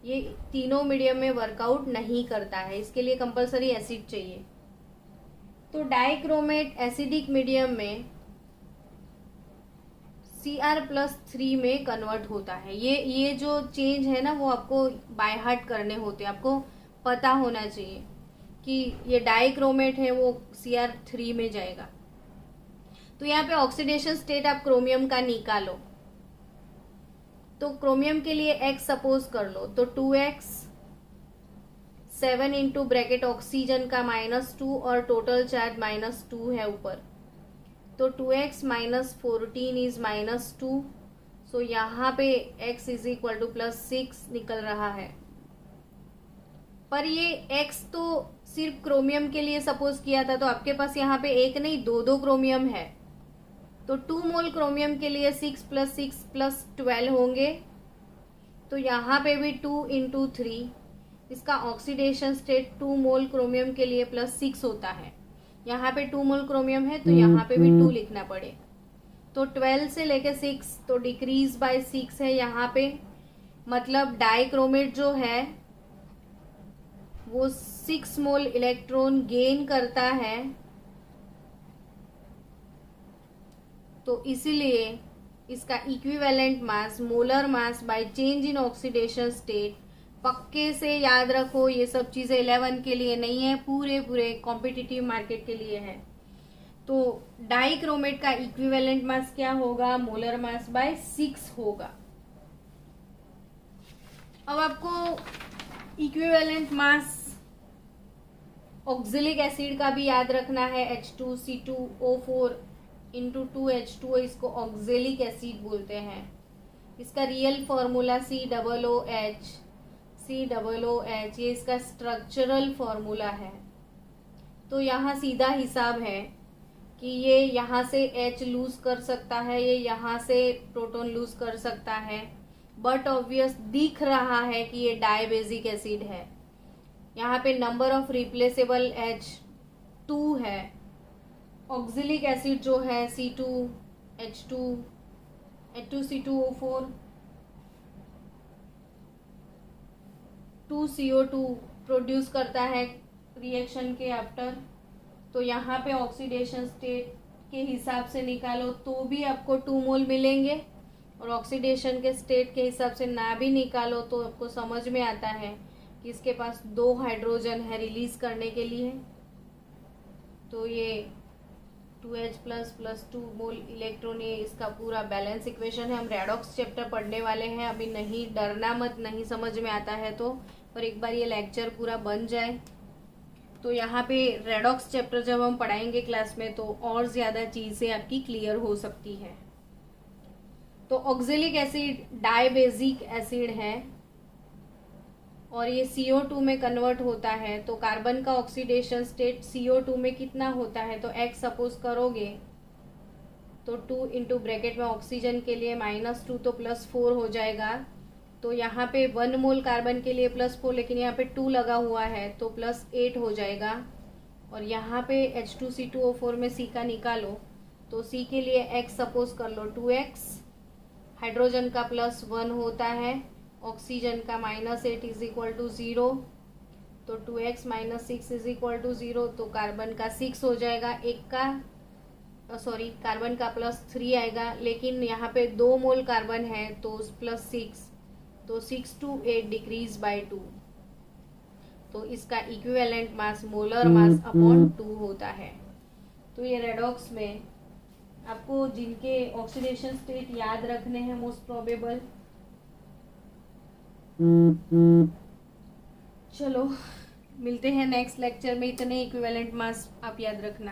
ये तीनों मीडियम में वर्कआउट नहीं करता है, इसके लिए कंपलसरी एसिड चाहिए। तो डाइक्रोमेट एसिडिक मीडियम में Cr+3 में कन्वर्ट होता है। ये जो चेंज है ना, वो आपको बाय हार्ट करने होते हैं, आपको पता होना चाहिए कि ये डाइक्रोमेट है, वो Cr3 में जाएगा। तो यहाँ पे ऑक्सीडेशन स्टेट आप क्रोमियम का निकालो, तो क्रोमियम के लिए x सपोज कर लो, तो 2x 7 इंटू ब्रैकेट ऑक्सीजन का -2 और टोटल चार्ज -2 है ऊपर, तो 2x - 14 इज -2। सो यहाँ पे x इज इक्वल टू +6 निकल रहा है। पर ये x तो सिर्फ क्रोमियम के लिए सपोज किया था, तो आपके पास यहाँ पे एक नहीं दो क्रोमियम है, तो 2 मोल क्रोमियम के लिए 6 + 6 + 12 होंगे। तो यहाँ पे भी 2 इंटू 3, इसका ऑक्सीडेशन स्टेट 2 मोल क्रोमियम के लिए +6 होता है। यहाँ पे 2 मोल क्रोमियम है, तो यहाँ पे भी 2 लिखना पड़े। तो 12 से लेके 6, तो डिक्रीज बाय 6 है यहाँ पे, मतलब डाइक्रोमेट जो है वो 6 मोल इलेक्ट्रॉन गेन करता है। तो इसीलिए इसका equivalent mass molar mass by change in oxidation state, पक्के से याद रखो, ये सब चीजें 11 के लिए नहीं है, पूरे कॉम्पिटिटिव मार्केट के लिए है। तो डाइक्रोमेट का इक्विवेलेंट मास क्या होगा? मोलर मास बाय 6 होगा। अब आपको इक्विवेलेंट मास ऑक्जेलिक एसिड का भी याद रखना है, H2C2O4 इंटू 2H2O, इसको ऑक्जेलिक एसिड बोलते हैं। इसका रियल फॉर्मूला COOH, ये इसका स्ट्रक्चरल फॉर्मूला है। तो यहाँ सीधा हिसाब है कि ये यहाँ से H लूज कर सकता है, ये यहाँ से प्रोटॉन लूज कर सकता है, बट ऑब्वियस दिख रहा है कि ये डायबेजिक एसिड है। यहाँ पे नंबर ऑफ रिप्लेसेबल H 2 है। ऑक्जेलिक एसिड जो है H2C2O4 2CO2 प्रोड्यूस करता है रिएक्शन के आफ्टर। तो यहाँ पे ऑक्सीडेशन स्टेट के हिसाब से निकालो तो भी आपको 2 मोल मिलेंगे, और ऑक्सीडेशन के स्टेट के हिसाब से ना भी निकालो तो आपको समझ में आता है कि इसके पास 2 हाइड्रोजन है रिलीज करने के लिए। तो ये 2H प्लस 2 मोल इलेक्ट्रॉन, ये इसका पूरा बैलेंस इक्वेशन है। हम रेडॉक्स चैप्टर पढ़ने वाले हैं, अभी नहीं डरना मत, नहीं समझ में आता है तो, पर एक बार ये लेक्चर पूरा बन जाए तो यहाँ पे रेडॉक्स चैप्टर जब हम पढ़ाएंगे क्लास में तो और ज्यादा चीजें आपकी क्लियर हो सकती है। तो ऑक्जेलिक एसिड डायबेजिक एसिड है और ये CO2 में कन्वर्ट होता है। तो कार्बन का ऑक्सीडेशन स्टेट CO2 में कितना होता है, तो X सपोज करोगे तो 2 इंटू ब्रैकेट में ऑक्सीजन के लिए -2 तो +4 हो जाएगा। तो यहाँ पे 1 मोल कार्बन के लिए +4, लेकिन यहाँ पे 2 लगा हुआ है तो +8 हो जाएगा। और यहाँ पे H2C2O4 में C का निकालो तो C के लिए X सपोज कर लो 2X, हाइड्रोजन का +1 होता है, ऑक्सीजन का -8 इज इक्वल टू 0, तो 2X - 6 इज इक्वल टू 0। तो कार्बन का 6 हो जाएगा, कार्बन का +3 आएगा, लेकिन यहाँ पे 2 मोल कार्बन है तो +6, तो 6 to 8 डिक्रीज बाय 2। तो इसका equivalent mass molar mass upon 2 होता है। तो ये रेडॉक्स में आपको जिनके ऑक्सीडेशन स्टेट याद रखने हैं मोस्ट प्रोबेबल, चलो मिलते हैं नेक्स्ट लेक्चर में। इतने इक्विवेलेंट मास आप याद रखना।